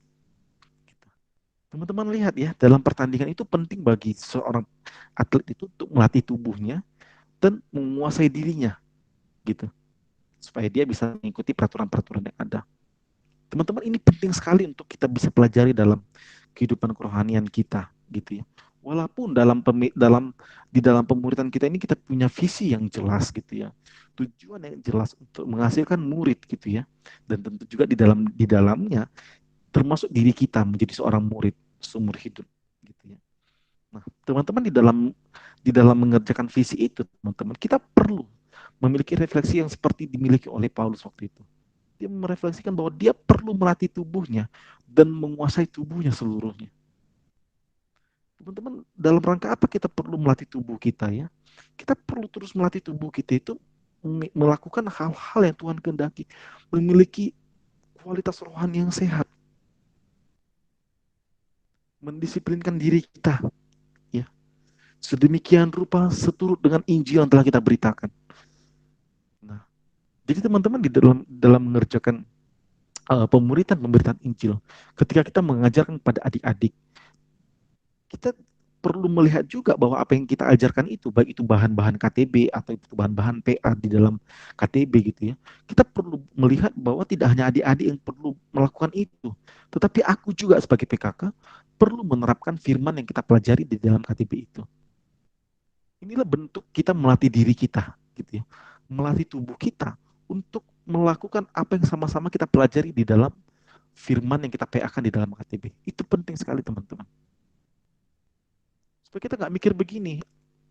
Teman-teman lihat ya, dalam pertandingan itu penting bagi seorang atlet itu untuk melatih tubuhnya dan menguasai dirinya, gitu, supaya dia bisa mengikuti peraturan-peraturan yang ada. Teman-teman, ini penting sekali untuk kita bisa pelajari dalam kehidupan kerohanian kita, gitu ya. Walaupun di dalam pemuridan kita ini kita punya visi yang jelas, gitu ya. Tujuan yang jelas untuk menghasilkan murid, gitu ya. Dan tentu juga di dalamnya termasuk diri kita menjadi seorang murid seumur hidup, gitu ya. Nah, teman-teman, di dalam mengerjakan visi itu, teman-teman, kita perlu memiliki refleksi yang seperti dimiliki oleh Paulus waktu itu. Dia merefleksikan bahwa dia perlu melatih tubuhnya dan menguasai tubuhnya seluruhnya. Teman-teman, dalam rangka apa kita perlu melatih tubuh kita ya? Kita perlu terus melatih tubuh kita itu melakukan hal-hal yang Tuhan kehendaki, memiliki kualitas rohani yang sehat, mendisiplinkan diri kita, ya, sedemikian rupa seturut dengan Injil yang telah kita beritakan. Nah, jadi teman-teman, di dalam mengerjakan pemberitaan Injil, ketika kita mengajarkan kepada adik-adik, kita perlu melihat juga bahwa apa yang kita ajarkan itu, baik itu bahan-bahan KTB atau itu bahan-bahan PA di dalam KTB, gitu ya, kita perlu melihat bahwa tidak hanya adik-adik yang perlu melakukan itu, tetapi aku juga sebagai PKK perlu menerapkan firman yang kita pelajari di dalam KTB itu. Inilah bentuk kita melatih diri kita, gitu ya, melatih tubuh kita untuk melakukan apa yang sama-sama kita pelajari di dalam firman yang kita PA-kan di dalam KTB. Itu penting sekali, teman-teman. Supaya kita nggak mikir begini,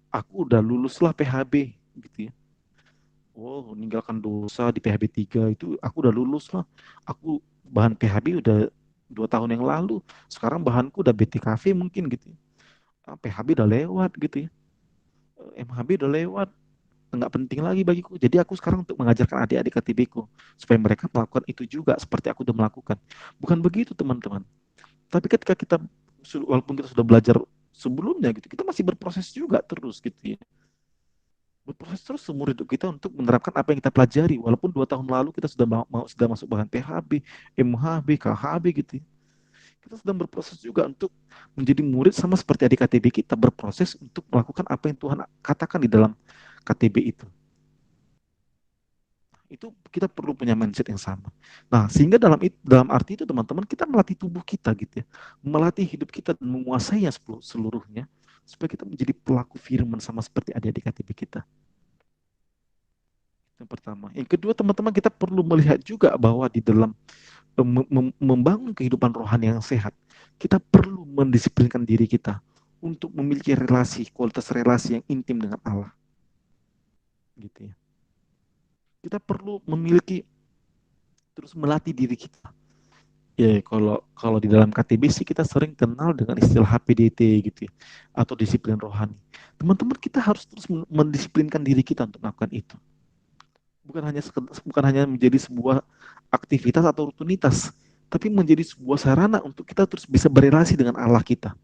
aku udah lulus lah PHB, gitu ya. Oh, meninggalkan dosa di PHB 3 itu, aku udah lulus lah. Aku bahan PHB udah 2 tahun yang lalu. Sekarang bahanku udah BTKV mungkin, gitu ya. PHB udah lewat, gitu ya. MHB udah lewat. Nggak penting lagi bagiku. Jadi aku sekarang untuk mengajarkan adik-adik KTB-ku supaya mereka melakukan itu juga seperti aku udah melakukan. Bukan begitu, teman-teman. Tapi ketika kita, walaupun kita sudah belajar sebelumnya, gitu, kita masih berproses juga terus, gitu ya. Berproses terus seumur hidup kita untuk menerapkan apa yang kita pelajari, walaupun 2 tahun lalu kita sudah masuk bahan PHB, MHB, KHB, gitu ya. Kita sedang berproses juga untuk menjadi murid, sama seperti adik KTB kita berproses untuk melakukan apa yang Tuhan katakan di dalam KTB itu. Itu kita perlu punya mindset yang sama. Nah, sehingga dalam arti itu, teman-teman, kita melatih tubuh kita, gitu ya, melatih hidup kita dan menguasainya seluruhnya, supaya kita menjadi pelaku firman sama seperti adik-adik KTB kita. Yang pertama. Yang kedua, teman-teman, kita perlu melihat juga bahwa di dalam membangun kehidupan rohani yang sehat, kita perlu mendisiplinkan diri kita untuk memiliki kualitas relasi yang intim dengan Allah, gitu ya. Kita perlu terus melatih diri kita. Ya, kalau di dalam KTB sih kita sering kenal dengan istilah HPDT, gitu ya, atau disiplin rohani. Teman-teman, kita harus terus mendisiplinkan diri kita untuk melakukan itu. Bukan hanya menjadi sebuah aktivitas atau rutinitas, tapi menjadi sebuah sarana untuk kita terus bisa berelasi dengan Allah kita.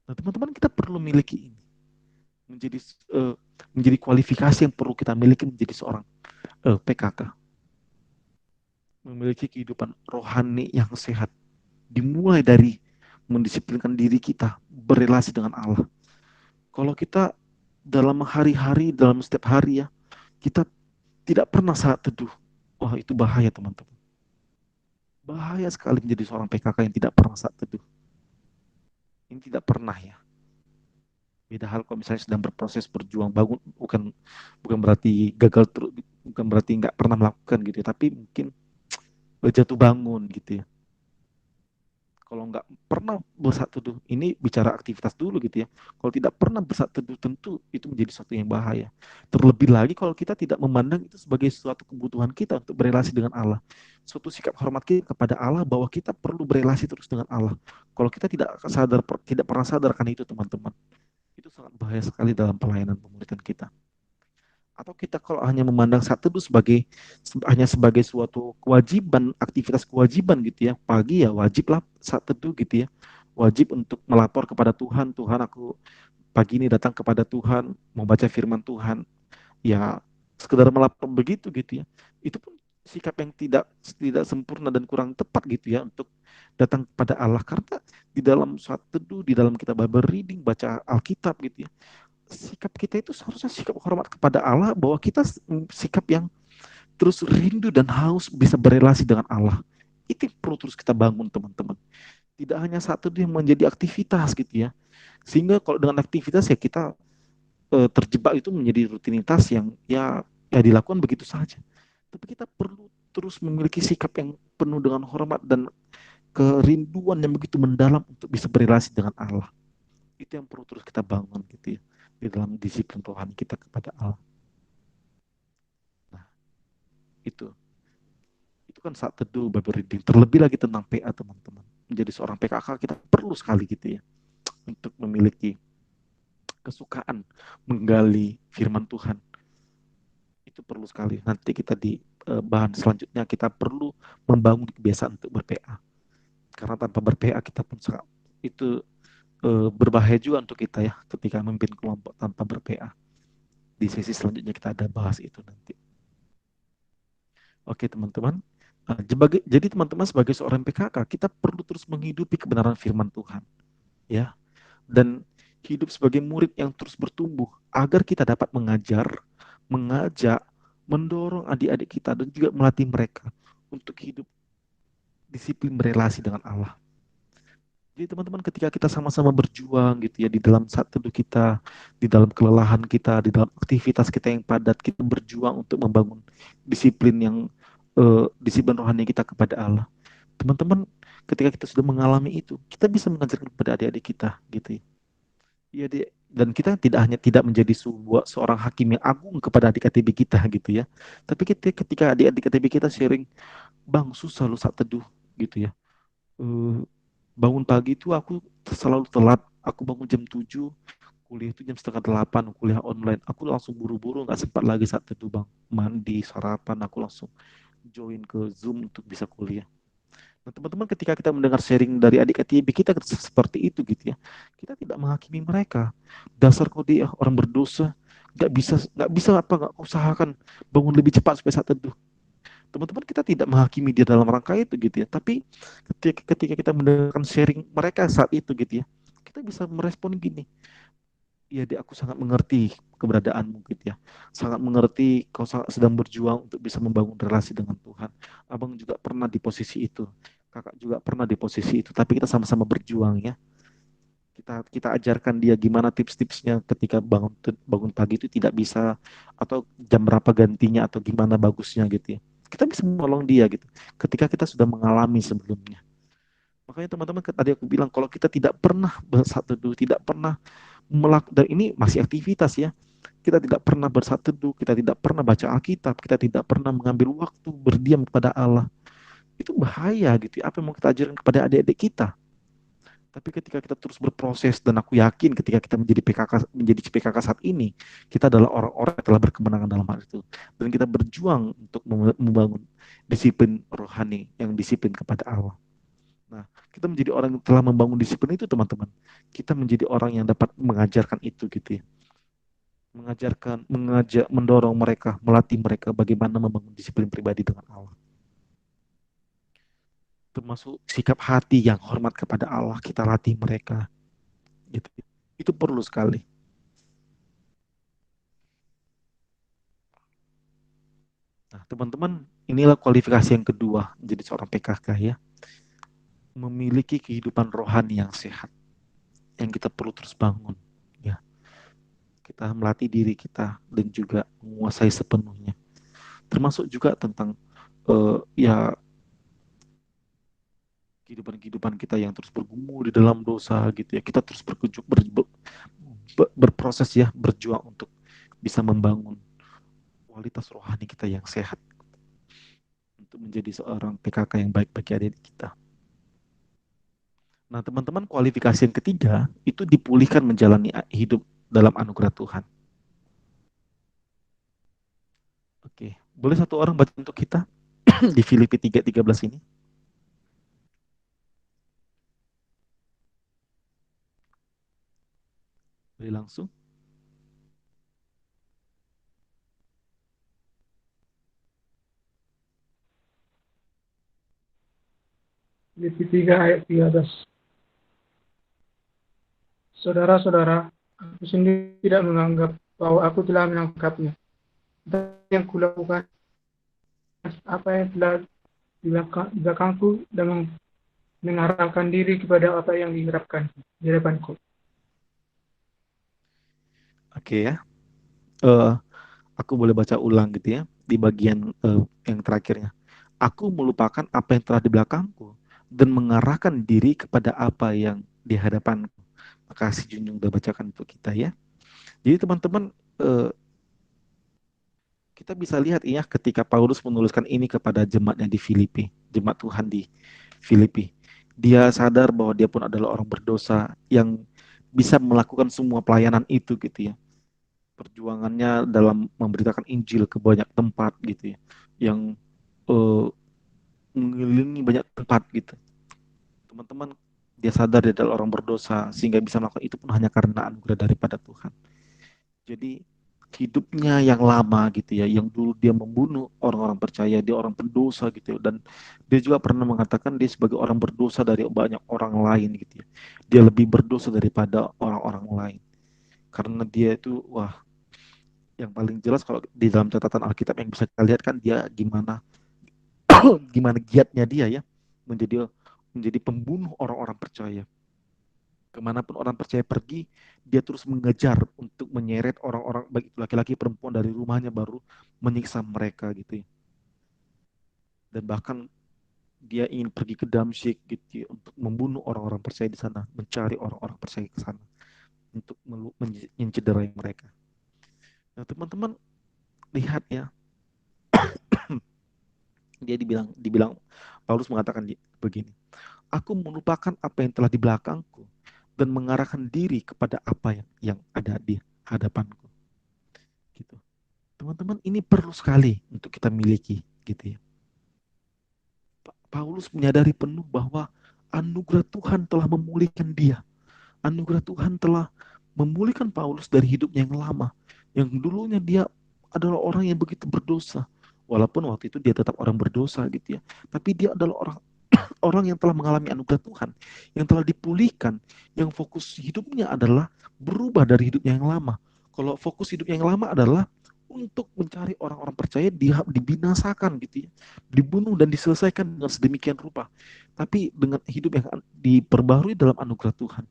Nah, teman-teman, kita perlu miliki ini, menjadi kualifikasi yang perlu kita miliki menjadi seorang PKK. Memiliki kehidupan rohani yang sehat, dimulai dari mendisiplinkan diri kita berelasi dengan Allah. Kalau kita dalam hari-hari, dalam setiap hari ya, kita tidak pernah saat teduh, wah, itu bahaya, teman-teman. Bahaya sekali menjadi seorang PKK yang tidak pernah saat teduh. Ini tidak pernah ya. Beda hal kalau misalnya sedang berproses berjuang bangun, bukan berarti gagal terus, bukan berarti nggak pernah melakukan gitu ya, tapi mungkin jatuh bangun gitu ya. Kalau nggak pernah bersat teduh, ini bicara aktivitas dulu gitu ya. Kalau tidak pernah bersat teduh, tentu itu menjadi sesuatu yang bahaya. Terlebih lagi kalau kita tidak memandang itu sebagai suatu kebutuhan kita untuk berelasi dengan Allah. Suatu sikap hormat kita kepada Allah bahwa kita perlu berelasi terus dengan Allah. Kalau kita tidak pernah sadar kan itu teman-teman, itu sangat bahaya sekali dalam pelayanan pemuridan kita. Atau kita kalau hanya memandang saat teduh hanya sebagai suatu kewajiban, aktivitas kewajiban gitu ya, pagi ya wajiblah saat teduh gitu ya, wajib untuk melapor kepada Tuhan, Tuhan aku pagi ini datang kepada Tuhan mau baca firman Tuhan, ya sekedar melapor begitu gitu ya, itu pun sikap yang tidak tidak sempurna dan kurang tepat gitu ya untuk datang kepada Allah, karena di dalam saat teduh, di dalam kita Bible reading, baca Alkitab gitu ya, sikap kita itu seharusnya sikap hormat kepada Allah, bahwa kita sikap yang terus rindu dan haus bisa berelasi dengan Allah. Itu perlu terus kita bangun teman-teman. Tidak hanya satu yang menjadi aktivitas gitu ya. Sehingga kalau dengan aktivitas ya kita terjebak itu menjadi rutinitas yang ya dilakukan begitu saja. Tapi kita perlu terus memiliki sikap yang penuh dengan hormat dan kerinduan yang begitu mendalam untuk bisa berelasi dengan Allah. Itu yang perlu terus kita bangun gitu ya, di dalam disiplin rohani kita kepada Allah. Nah, itu kan saat teduh Bible reading. Terlebih lagi tentang PA teman-teman. Menjadi seorang PKK kita perlu sekali gitu ya untuk memiliki kesukaan menggali firman Tuhan. Itu perlu sekali. Nanti kita di bahan selanjutnya kita perlu membangun kebiasaan untuk ber-PA. Karena tanpa ber-PA kita pun sangat itu berbahaya juga untuk kita ya ketika memimpin kelompok tanpa ber-PA. Di sesi selanjutnya kita ada bahas itu nanti. Oke teman-teman, jadi teman-teman sebagai seorang PKK kita perlu terus menghidupi kebenaran firman Tuhan, ya, dan hidup sebagai murid yang terus bertumbuh agar kita dapat mengajar, mengajak, mendorong adik-adik kita dan juga melatih mereka untuk hidup disiplin berelasi dengan Allah. Jadi teman-teman ketika kita sama-sama berjuang gitu ya di dalam saat teduh kita, di dalam kelelahan kita, di dalam aktivitas kita yang padat, kita berjuang untuk membangun disiplin rohani kita kepada Allah. Teman-teman, ketika kita sudah mengalami itu, kita bisa mengajarkan kepada adik-adik kita gitu ya. Iya, dan kita tidak menjadi seorang hakim yang agung kepada adik KTB kita gitu ya. Tapi ketika adik-adik KTB kita sharing, "Bang, susah lu saat teduh." gitu ya. Bangun pagi itu aku selalu telat. Aku bangun jam 7, kuliah itu jam setengah 8, kuliah online. Aku langsung buru-buru, nggak sempat lagi saat teduh bang. Mandi, sarapan, aku langsung join ke Zoom untuk bisa kuliah. Nah teman-teman ketika kita mendengar sharing dari adik KTB kita seperti itu gitu ya, kita tidak menghakimi mereka. Dasar kau dia orang berdosa, nggak bisa nggak usahakan bangun lebih cepat supaya saat teduh. Teman-teman kita tidak menghakimi dia dalam rangka itu gitu ya, tapi ketika kita mendengarkan sharing mereka saat itu gitu ya, kita bisa merespon gini, ya dia aku sangat mengerti keberadaanmu gitu ya, sangat mengerti kau sedang berjuang untuk bisa membangun relasi dengan Tuhan. Abang juga pernah di posisi itu, kakak juga pernah di posisi itu, tapi kita sama-sama berjuang ya. Kita ajarkan dia gimana tips-tipsnya ketika bangun pagi itu tidak bisa, atau jam berapa gantinya, atau gimana bagusnya gitu ya. Kita bisa menolong dia gitu ketika kita sudah mengalami sebelumnya. Makanya teman-teman tadi aku bilang kalau kita tidak pernah bersatu teduh, tidak pernah melakukan, dan ini masih aktivitas ya. Kita tidak pernah bersatu teduh, kita tidak pernah baca Alkitab, kita tidak pernah mengambil waktu berdiam kepada Allah. Itu bahaya gitu ya. Apa yang mau kita ajarkan kepada adik-adik kita? Tapi ketika kita terus berproses, dan aku yakin ketika kita menjadi PKK saat ini, kita adalah orang-orang yang telah berkemenangan dalam hal itu. Dan kita berjuang untuk membangun disiplin rohani yang disiplin kepada Allah. Nah, kita menjadi orang yang telah membangun disiplin itu, teman-teman. Kita menjadi orang yang dapat mengajarkan itu gitu ya. Mengajak, mendorong mereka, melatih mereka bagaimana membangun disiplin pribadi dengan Allah. Termasuk sikap hati yang hormat kepada Allah, kita latih mereka. Gitu. Itu perlu sekali. Nah, teman-teman, inilah kualifikasi yang kedua menjadi seorang PKK ya. Memiliki kehidupan rohani yang sehat, yang kita perlu terus bangun. Ya, kita melatih diri kita dan juga menguasai sepenuhnya. Termasuk juga tentang ya kehidupan kita yang terus bergumul di dalam dosa gitu ya. Kita terus berproses ya, berjuang untuk bisa membangun kualitas rohani kita yang sehat untuk menjadi seorang PKK yang baik bagi adik kita. Nah, teman-teman, kualifikasi yang ketiga itu dipulihkan menjalani hidup dalam anugerah Tuhan. Oke, boleh satu orang baca untuk kita di Filipi 3:13 ini? Boleh langsung? Filipi 3 ayat 13. Saudara-saudara, aku sendiri tidak menganggap bahwa aku telah menangkapnya. Dan yang kulakukan apa yang telah di belakangku dan mengarahkan diri kepada apa yang diharapkan di hadapanku. Oke ya. Aku boleh baca ulang gitu ya di bagian yang terakhirnya. Aku melupakan apa yang telah di belakangku dan mengarahkan diri kepada apa yang di hadapanku. Makasih Junjung udah bacakan untuk kita ya. Jadi teman-teman, kita bisa lihat ya ketika Paulus menuliskan ini kepada jemaatnya di Filipi, jemaat Tuhan di Filipi. Dia sadar bahwa dia pun adalah orang berdosa yang bisa melakukan semua pelayanan itu gitu ya. Perjuangannya dalam memberitakan Injil ke banyak tempat gitu ya. Yang mengelilingi banyak tempat gitu. Teman-teman, dia sadar dia adalah orang berdosa sehingga bisa melakukan itu pun hanya karena anugerah daripada Tuhan. Jadi hidupnya yang lama gitu ya, yang dulu dia membunuh orang-orang percaya, dia orang pendosa gitu ya, dan dia juga pernah mengatakan dia sebagai orang berdosa dari banyak orang lain gitu ya. Dia lebih berdosa daripada orang-orang lain. Karena dia itu yang paling jelas kalau di dalam catatan Alkitab yang bisa kita lihat kan dia gimana gimana giatnya dia ya menjadi pembunuh orang-orang percaya. Kemanapun orang percaya pergi, dia terus mengejar untuk menyeret orang-orang, baik itu laki-laki perempuan dari rumahnya, baru menyiksa mereka gitu ya. Dan bahkan dia ingin pergi ke Damsyik gitu ya, untuk membunuh orang-orang percaya di sana, mencari orang-orang percaya ke sana untuk mencederai mereka. Nah, teman-teman lihat ya, dia dibilang Paulus mengatakan begini, aku melupakan apa yang telah di belakangku dan mengarahkan diri kepada apa yang ada di hadapanku. Gitu. Teman-teman, ini perlu sekali untuk kita miliki gitu ya. Paulus menyadari penuh bahwa anugerah Tuhan telah memulihkan dia. Anugerah Tuhan telah memulihkan Paulus dari hidupnya yang lama. Yang dulunya dia adalah orang yang begitu berdosa. Walaupun waktu itu dia tetap orang berdosa gitu ya. Tapi dia adalah orang yang telah mengalami anugerah Tuhan, yang telah dipulihkan, yang fokus hidupnya adalah berubah dari hidupnya yang lama. Kalau fokus hidupnya yang lama adalah untuk mencari orang-orang percaya dibinasakan gitu ya, dibunuh dan diselesaikan dengan sedemikian rupa. Tapi dengan hidup yang diperbarui dalam anugerah Tuhan,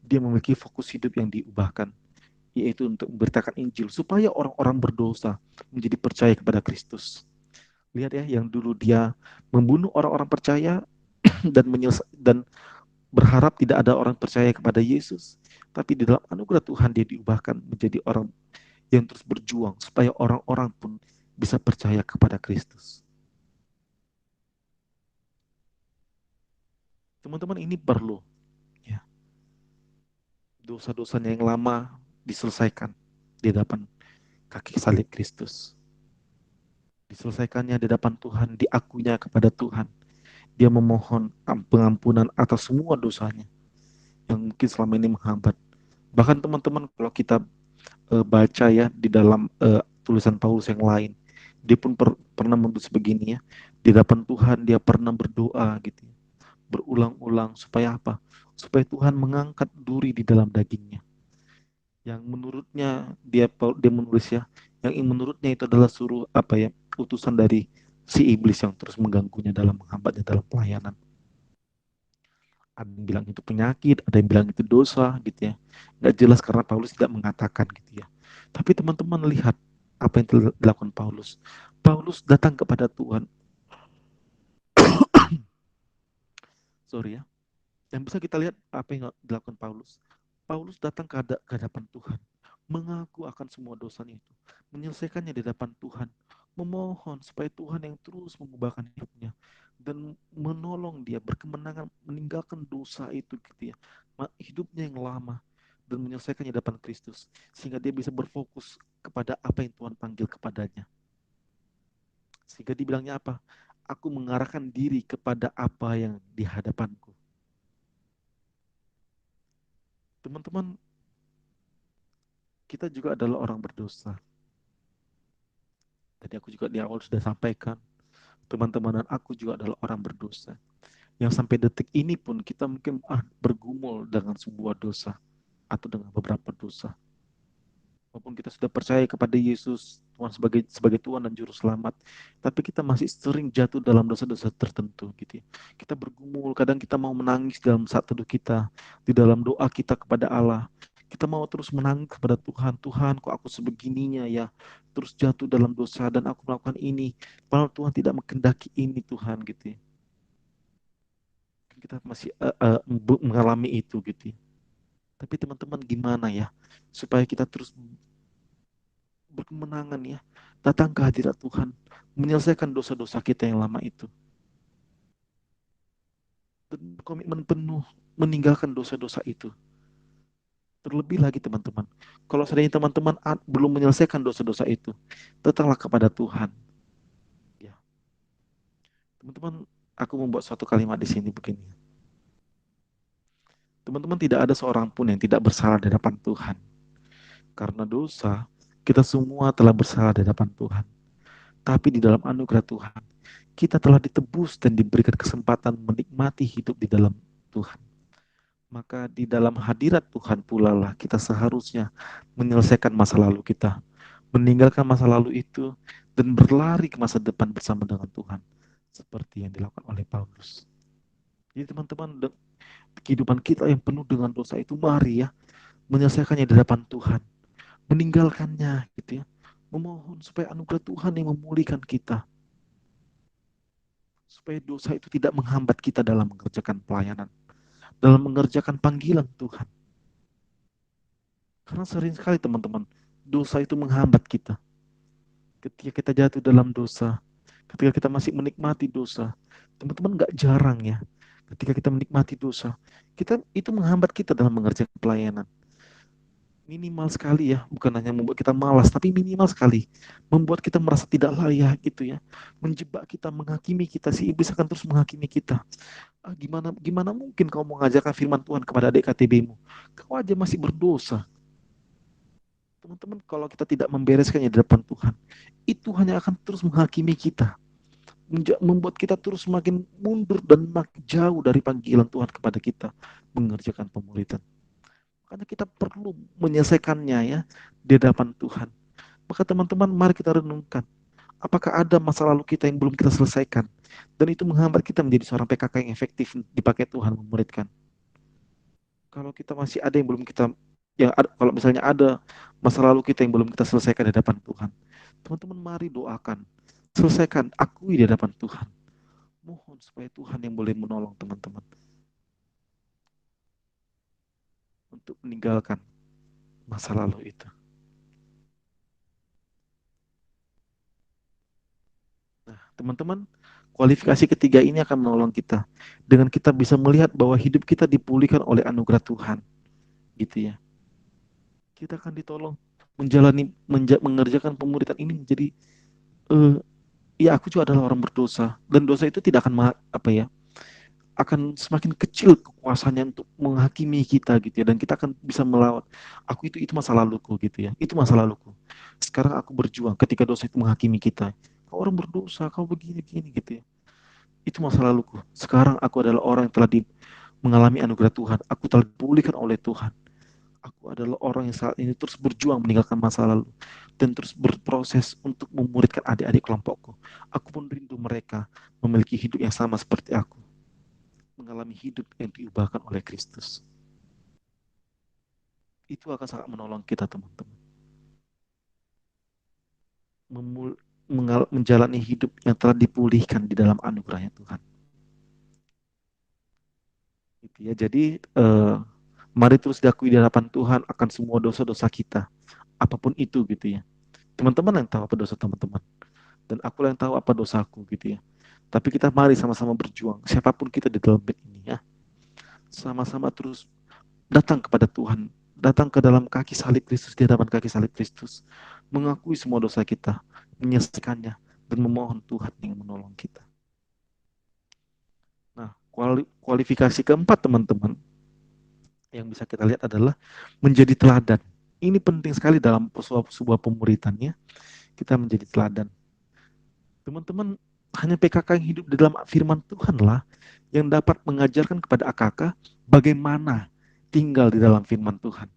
dia memiliki fokus hidup yang diubahkan, yaitu untuk memberitakan Injil supaya orang-orang berdosa menjadi percaya kepada Kristus. Lihat ya, yang dulu dia membunuh orang-orang percaya dan berharap tidak ada orang percaya kepada Yesus, tapi di dalam anugerah Tuhan dia diubahkan menjadi orang yang terus berjuang supaya orang-orang pun bisa percaya kepada Kristus. Teman-teman, ini perlu ya, dosa-dosanya yang lama diselesaikan di depan kaki salib Kristus. Diselesaikannya di depan Tuhan, diakuinya kepada Tuhan. Dia memohon pengampunan atas semua dosanya yang mungkin selama ini menghambat. Bahkan teman-teman, kalau kita baca ya di dalam tulisan Paulus yang lain, dia pun pernah menulis begini ya, di hadapan Tuhan dia pernah berdoa gitu ya, berulang-ulang supaya apa? Supaya Tuhan mengangkat duri di dalam dagingnya. Yang menurutnya dia menulis ya, yang menurutnya itu adalah suruh apa ya, utusan dari si iblis yang terus mengganggunya dalam menghambatnya dalam pelayanan. Ada yang bilang itu penyakit, ada yang bilang itu dosa gitu ya. Nggak jelas karena Paulus tidak mengatakan gitu ya. Tapi teman-teman lihat apa yang telah dilakukan Paulus. Paulus datang kepada Tuhan. Sorry ya. Yang bisa kita lihat apa yang dilakukan Paulus. Paulus datang ke hadapan Tuhan, mengaku akan semua dosanya itu, menyelesaikannya di hadapan Tuhan, memohon supaya Tuhan yang terus mengubahkan hidupnya dan menolong dia berkemenangan meninggalkan dosa itu gitu ya, hidupnya yang lama dan menyelesaikannya di hadapan Kristus sehingga dia bisa berfokus kepada apa yang Tuhan panggil kepadanya. Sehingga dibilangnya apa? Aku mengarahkan diri kepada apa yang di hadapanku. Teman-teman, kita juga adalah orang berdosa. Tadi aku juga di awal sudah sampaikan, teman-teman dan aku juga adalah orang berdosa. Yang sampai detik ini pun kita mungkin bergumul dengan sebuah dosa atau dengan beberapa dosa. Walaupun kita sudah percaya kepada Yesus Tuhan sebagai Tuhan dan Juru Selamat, tapi kita masih sering jatuh dalam dosa-dosa tertentu gitu ya. Kita bergumul, kadang kita mau menangis dalam saat teduh kita, di dalam doa kita kepada Allah. Kita mau terus menangis kepada Tuhan, Tuhan kok aku sebegininya ya, terus jatuh dalam dosa dan aku melakukan ini, padahal Tuhan tidak menghendaki ini Tuhan gitu ya. Kita masih mengalami itu gitu ya. Tapi teman-teman gimana ya, supaya kita terus berkemenangan ya, datang ke hadirat Tuhan, menyelesaikan dosa-dosa kita yang lama itu. Dan komitmen penuh meninggalkan dosa-dosa itu. Terlebih lagi teman-teman, kalau seandainya teman-teman belum menyelesaikan dosa-dosa itu, datanglah kepada Tuhan. Ya. Teman-teman, aku membuat suatu kalimat di sini begini. Teman-teman, tidak ada seorang pun yang tidak bersalah di hadapan Tuhan. Karena dosa, kita semua telah bersalah di hadapan Tuhan. Tapi di dalam anugerah Tuhan, kita telah ditebus dan diberikan kesempatan menikmati hidup di dalam Tuhan. Maka di dalam hadirat Tuhan pula lah kita seharusnya menyelesaikan masa lalu kita, meninggalkan masa lalu itu, dan berlari ke masa depan bersama dengan Tuhan. Seperti yang dilakukan oleh Paulus. Jadi teman-teman, kehidupan kita yang penuh dengan dosa itu, mari ya, menyelesaikannya di hadapan Tuhan. Meninggalkannya gitu ya. Memohon supaya anugerah Tuhan yang memulihkan kita. Supaya dosa itu tidak menghambat kita dalam mengerjakan pelayanan, dalam mengerjakan panggilan Tuhan. Karena sering sekali teman-teman, dosa itu menghambat kita. Ketika kita jatuh dalam dosa, ketika kita masih menikmati dosa, teman-teman gak jarang ya, ketika kita menikmati dosa, itu menghambat kita dalam mengerjakan pelayanan. Minimal sekali ya, bukan hanya membuat kita malas, tapi minimal sekali membuat kita merasa tidak layak gitu ya, menjebak kita, menghakimi kita. Si iblis akan terus menghakimi kita. Gimana mungkin kau mengajarkan firman Tuhan kepada adik KTB-mu? Kau aja masih berdosa. Teman-teman, kalau kita tidak membereskannya di depan Tuhan, itu hanya akan terus menghakimi kita, membuat kita terus semakin mundur dan makin jauh dari panggilan Tuhan kepada kita mengerjakan pemuridan. Makanya kita perlu menyelesaikannya ya di hadapan Tuhan. Maka teman-teman, mari kita renungkan. Apakah ada masa lalu kita yang belum kita selesaikan? Dan itu menghambat kita menjadi seorang PKK yang efektif dipakai Tuhan memuridkan. Kalau kita masih ada yang belum kita, kalau misalnya ada masa lalu kita yang belum kita selesaikan di hadapan Tuhan, teman-teman mari doakan. Selesaikan, akui di hadapan Tuhan. Mohon supaya Tuhan yang boleh menolong teman-teman untuk meninggalkan masa lalu itu. Nah, teman-teman, kualifikasi ketiga ini akan menolong kita dengan kita bisa melihat bahwa hidup kita dipulihkan oleh anugerah Tuhan, gitu ya. Kita akan ditolong mengerjakan pemuridan ini menjadi ya aku juga adalah orang berdosa dan dosa itu tidak akan akan semakin kecil kekuasaannya untuk menghakimi kita gitu ya, dan kita akan bisa melawan. Aku itu masa laluku gitu ya, itu masa laluku. Sekarang aku berjuang ketika dosa itu menghakimi kita. Kau orang berdosa, kau begini gitu ya. Itu masa laluku. Sekarang aku adalah orang yang telah mengalami anugerah Tuhan. Aku telah dipulihkan oleh Tuhan. Aku adalah orang yang saat ini terus berjuang meninggalkan masa lalu dan terus berproses untuk memuridkan adik-adik kelompokku. Aku pun rindu mereka memiliki hidup yang sama seperti aku, mengalami hidup yang diubahkan oleh Kristus. Itu akan sangat menolong kita, teman-teman. Menjalani hidup yang telah dipulihkan di dalam anugerahnya Tuhan. Gitu ya. Jadi mari terus diakui di hadapan Tuhan akan semua dosa-dosa kita, apapun itu gitu ya. Teman-teman yang tahu apa dosa teman-teman, dan aku yang tahu apa dosaku gitu ya. Tapi kita mari sama-sama berjuang, siapapun kita di dalam bed ini ya, sama-sama terus datang kepada Tuhan, datang ke dalam kaki salib Kristus, di hadapan kaki salib Kristus, mengakui semua dosa kita, menyelesaikannya, dan memohon Tuhan yang menolong kita. Nah, kualifikasi keempat teman-teman yang bisa kita lihat adalah menjadi teladan. Ini penting sekali dalam sebuah pemuritannya, kita menjadi teladan. Teman-teman, hanya PKK yang hidup di dalam firman Tuhan lah yang dapat mengajarkan kepada AKK bagaimana tinggal di dalam firman Tuhan.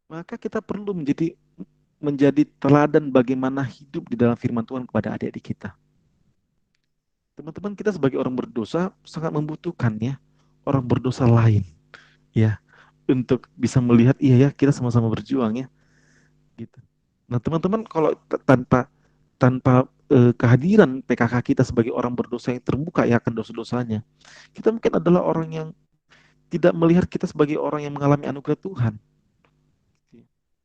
Maka kita perlu menjadi teladan bagaimana hidup di dalam firman Tuhan kepada adik-adik kita. Teman-teman, kita sebagai orang berdosa sangat membutuhkan ya orang berdosa lain ya untuk bisa melihat iya ya kita sama-sama berjuang ya gitu. Nah, teman-teman, kalau tanpa kehadiran PKK kita sebagai orang berdosa yang terbuka ya akan dosa-dosanya, kita mungkin adalah orang yang tidak melihat kita sebagai orang yang mengalami anugerah Tuhan.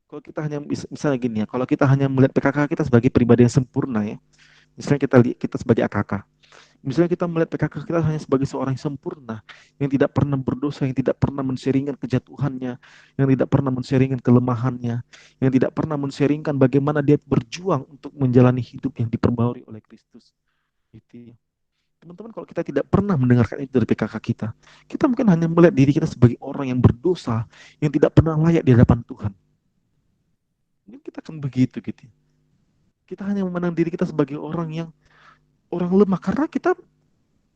Kalau kita hanya misalnya gini ya, kalau kita hanya melihat PKK kita sebagai pribadi yang sempurna ya, misalnya kita sebagai AKK, misalnya kita melihat PKK kita hanya sebagai seorang yang sempurna, yang tidak pernah berdosa, yang tidak pernah men-sharingkan kejatuhannya, yang tidak pernah men-sharingkan kelemahannya, yang tidak pernah men-sharingkan bagaimana dia berjuang untuk menjalani hidup yang diperbaharui oleh Kristus. Gitu ya. Teman-teman, kalau kita tidak pernah mendengarkan itu dari PKK kita mungkin hanya melihat diri kita sebagai orang yang berdosa, yang tidak pernah layak di hadapan Tuhan. Mungkin kita akan begitu gitu. Kita hanya memandang diri kita sebagai orang lemah karena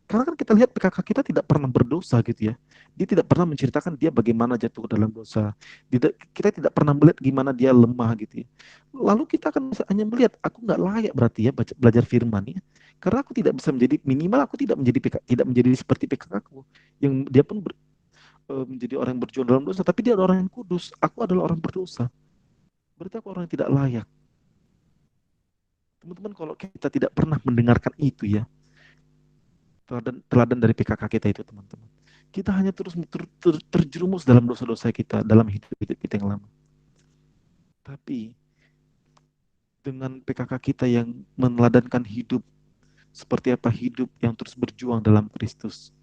kan kita lihat PKK kita tidak pernah berdosa gitu ya. Dia tidak pernah menceritakan dia bagaimana jatuh ke dalam dosa. Kita tidak pernah melihat gimana dia lemah gitu ya. Lalu kita akan hanya melihat aku nggak layak berarti ya belajar firman ya. Karena aku tidak bisa menjadi minimal aku tidak menjadi seperti PKK aku yang dia pun menjadi orang yang berjuang dalam dosa, tapi dia adalah orang yang kudus. Aku adalah orang berdosa. Berarti aku orang yang tidak layak. Teman-teman, kalau kita tidak pernah mendengarkan itu ya, teladan dari PKK kita itu teman-teman, kita hanya terus terjerumus dalam dosa-dosa kita, dalam hidup kita yang lama. Tapi dengan PKK kita yang meneladankan hidup, seperti apa hidup yang terus berjuang dalam Kristus,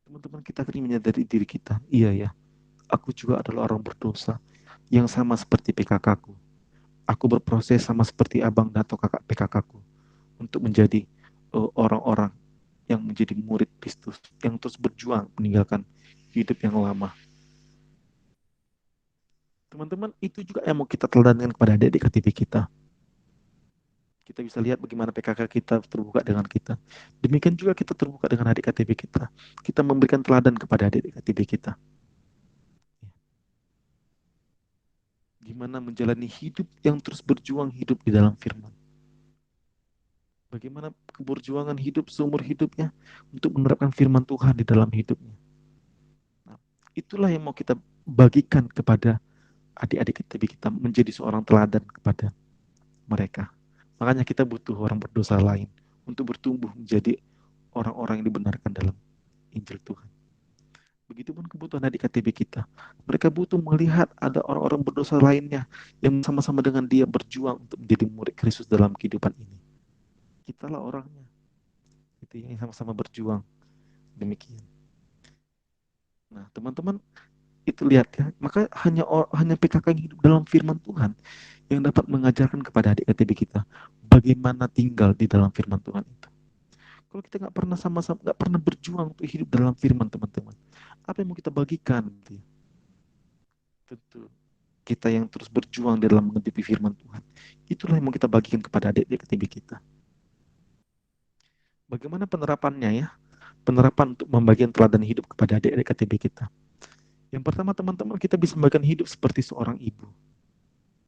teman-teman, kita akan menyadari diri kita, iya ya, aku juga adalah orang berdosa yang sama seperti PKK-ku. Aku berproses sama seperti abang atau kakak PKK-ku untuk menjadi orang-orang yang menjadi murid Kristus, yang terus berjuang meninggalkan hidup yang lama. Teman-teman, itu juga yang mau kita teladankan kepada adik-adik KTP kita. Kita bisa lihat bagaimana PKK kita terbuka dengan kita. Demikian juga kita terbuka dengan adik KTP kita. Kita memberikan teladan kepada adik KTP kita. Gimana menjalani hidup yang terus berjuang hidup di dalam firman. Bagaimana keberjuangan hidup seumur hidupnya untuk menerapkan firman Tuhan di dalam hidupnya. Nah, itulah yang mau kita bagikan kepada adik-adik kita menjadi seorang teladan kepada mereka. Makanya kita butuh orang berdosa lain untuk bertumbuh menjadi orang-orang yang dibenarkan dalam Injil Tuhan. Begitupun kebutuhan adik KTB kita. Mereka butuh melihat ada orang-orang berdosa lainnya yang sama-sama dengan dia berjuang untuk menjadi murid Kristus dalam kehidupan ini. Kitalah orangnya. Itu yang sama-sama berjuang. Demikian. Nah, teman-teman, itu lihat ya. Maka hanya PKK yang hidup dalam firman Tuhan yang dapat mengajarkan kepada adik KTB kita bagaimana tinggal di dalam firman Tuhan itu. Kalau kita nggak pernah sama-sama, nggak pernah berjuang untuk hidup dalam firman, teman-teman, apa yang mau kita bagikan? Tentu kita yang terus berjuang dalam mengerti firman Tuhan, itulah yang mau kita bagikan kepada adik-adik KTB kita. Bagaimana penerapannya ya? Penerapan untuk membagikan teladan hidup kepada adik-adik KTB kita. Yang pertama, teman-teman, kita bisa membayangkan hidup seperti seorang ibu,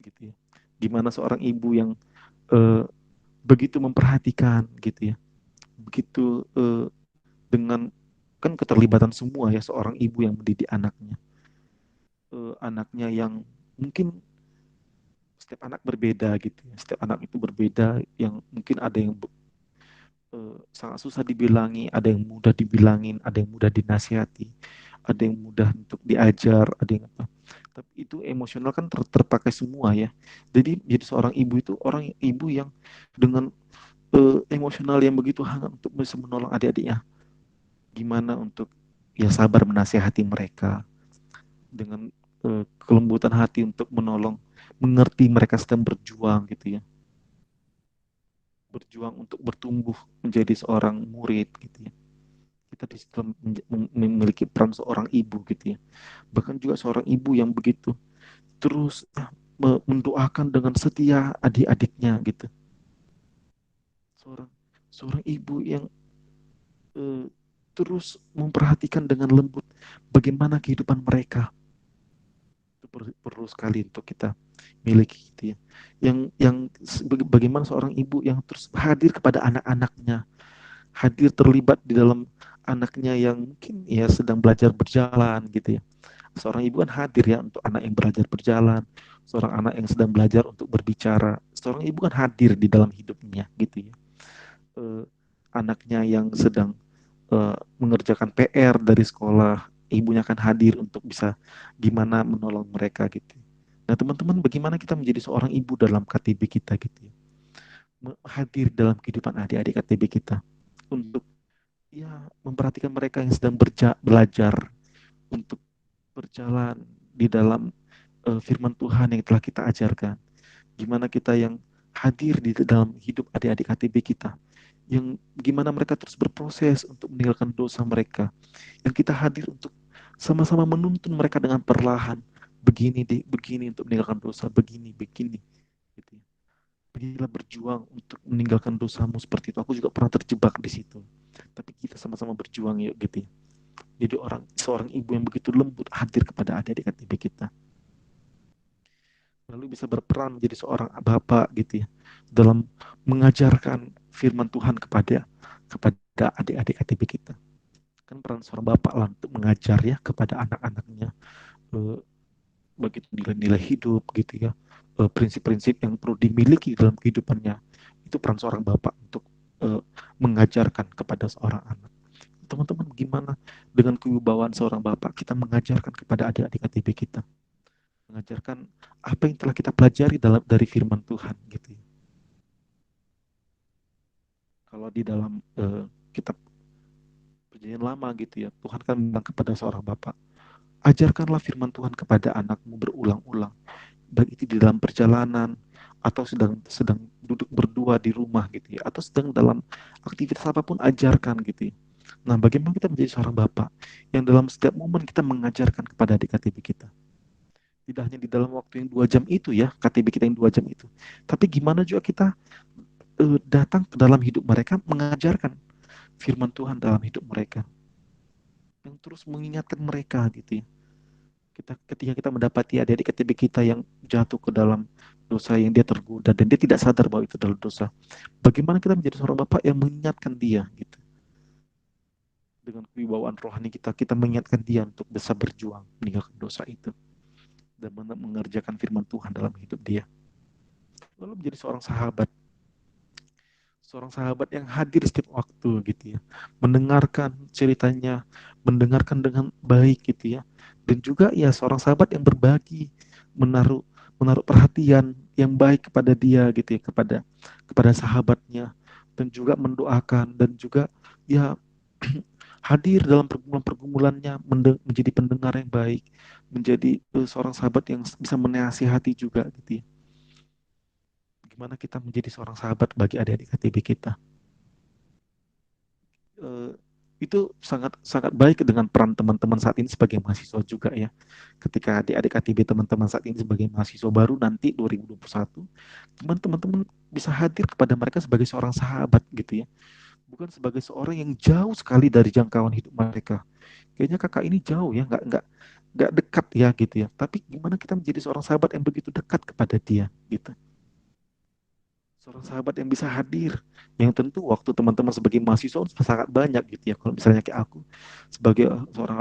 gitu ya. Gimana seorang ibu yang begitu memperhatikan, gitu ya, begitu dengan kan keterlibatan semua ya seorang ibu yang mendidik anaknya, anaknya yang mungkin setiap anak berbeda gitu ya, setiap anak itu berbeda, yang mungkin ada yang sangat susah dibilangi, ada yang mudah dibilangin, ada yang mudah dinasihati, ada yang mudah untuk diajar, ada yang apa. Tapi itu emosional kan terpakai semua ya. Jadi seorang ibu itu orang ibu yang dengan emosional yang begitu hangat untuk bisa menolong adik-adiknya. Gimana untuk ya sabar menasihati mereka dengan kelembutan hati untuk menolong, mengerti mereka sedang berjuang gitu ya. Berjuang untuk bertumbuh menjadi seorang murid gitu ya. Kita di situ memiliki peran seorang ibu gitu ya. Bahkan juga seorang ibu yang begitu terus mendoakan dengan setia adik-adiknya gitu. Seorang seorang ibu yang terus memperhatikan dengan lembut bagaimana kehidupan mereka. Itu perlu sekali untuk kita miliki gitu ya. Yang bagaimana seorang ibu yang terus hadir kepada anak-anaknya, hadir terlibat di dalam anaknya yang mungkin ya sedang belajar berjalan gitu ya. Seorang ibu kan hadir ya untuk anak yang belajar berjalan, seorang anak yang sedang belajar untuk berbicara. Seorang ibu kan hadir di dalam hidupnya gitu ya. Anaknya yang sedang mengerjakan PR dari sekolah, ibunya akan hadir untuk bisa gimana menolong mereka gitu. Nah, teman-teman, bagaimana kita menjadi seorang ibu dalam KTB kita gitu ya. Hadir dalam kehidupan adik-adik KTB kita untuk ya memperhatikan mereka yang sedang belajar untuk berjalan di dalam firman Tuhan yang telah kita ajarkan. Gimana kita yang hadir di dalam hidup adik-adik KTB kita, yang gimana mereka terus berproses untuk meninggalkan dosa mereka, yang kita hadir untuk sama-sama menuntun mereka dengan perlahan, begini deh, begini untuk meninggalkan dosa, begini, begini, gitu ya. Pergilah berjuang untuk meninggalkan dosamu seperti itu. Aku juga pernah terjebak di situ. Tapi kita sama-sama berjuang yuk gitu ya. Jadi seorang ibu yang begitu lembut hadir kepada adik-adik KTB kita. Lalu bisa berperan menjadi seorang bapak gitu ya. Dalam mengajarkan firman Tuhan kepada adik-adik KTB kita. Kan peran seorang bapak lah untuk mengajar ya kepada anak-anaknya. Begitu nilai-nilai hidup gitu ya. Prinsip-prinsip yang perlu dimiliki dalam kehidupannya. Itu peran seorang bapak untuk mengajarkan kepada seorang anak. Teman-teman, gimana dengan kewibawaan seorang bapak kita mengajarkan kepada adik-adik KTB kita, mengajarkan apa yang telah kita pelajari dari firman Tuhan gitu ya. Kalau di dalam kitab Perjanjian Lama gitu ya, Tuhan kan bilang kepada seorang bapak, ajarkanlah firman Tuhan kepada anakmu berulang-ulang, baik itu di dalam perjalanan atau sedang duduk berdua di rumah gitu ya, atau sedang dalam aktivitas apapun, ajarkan gitu ya. Nah, bagaimana kita menjadi seorang bapak yang dalam setiap momen kita mengajarkan kepada adik KTB kita? Tidak hanya di dalam waktu yang 2 jam itu ya, KTB kita yang 2 jam itu. Tapi gimana juga kita datang ke dalam hidup mereka, mengajarkan firman Tuhan dalam hidup mereka. Yang terus mengingatkan mereka gitu ya. Ketika kita mendapati adik-adik KTB kita yang jatuh ke dalam dosa, yang dia tergoda dan dia tidak sadar bahwa itu adalah dosa. Bagaimana kita menjadi seorang bapak yang mengingatkan dia gitu. Dengan kewibawaan rohani kita mengingatkan dia untuk bisa berjuang meninggalkan dosa itu dan mengerjakan firman Tuhan dalam hidup dia. Lalu menjadi seorang sahabat yang hadir setiap waktu gitu ya, mendengarkan ceritanya, mendengarkan dengan baik gitu ya, dan juga ya seorang sahabat yang berbagi, menaruh perhatian yang baik kepada dia gitu ya, kepada sahabatnya, dan juga mendoakan, dan juga ya hadir dalam pergumulan-pergumulannya, menjadi pendengar yang baik, menjadi seorang sahabat yang bisa menasihati juga gitu ya. Gimana kita menjadi seorang sahabat bagi adik-adik KTB kita. Itu sangat sangat baik dengan peran teman-teman saat ini sebagai mahasiswa juga ya. Ketika adik-adik KTB teman-teman saat ini sebagai mahasiswa baru nanti 2021, teman-teman bisa hadir kepada mereka sebagai seorang sahabat gitu ya. bukan sebagai seorang yang jauh sekali dari jangkauan hidup mereka. Kayaknya kakak ini jauh ya, nggak dekat ya gitu ya. Tapi gimana kita menjadi seorang sahabat yang begitu dekat kepada dia gitu. Seorang sahabat yang bisa hadir, yang tentu waktu teman-teman sebagai mahasiswa sangat banyak gitu ya. Kalau misalnya kayak aku sebagai seorang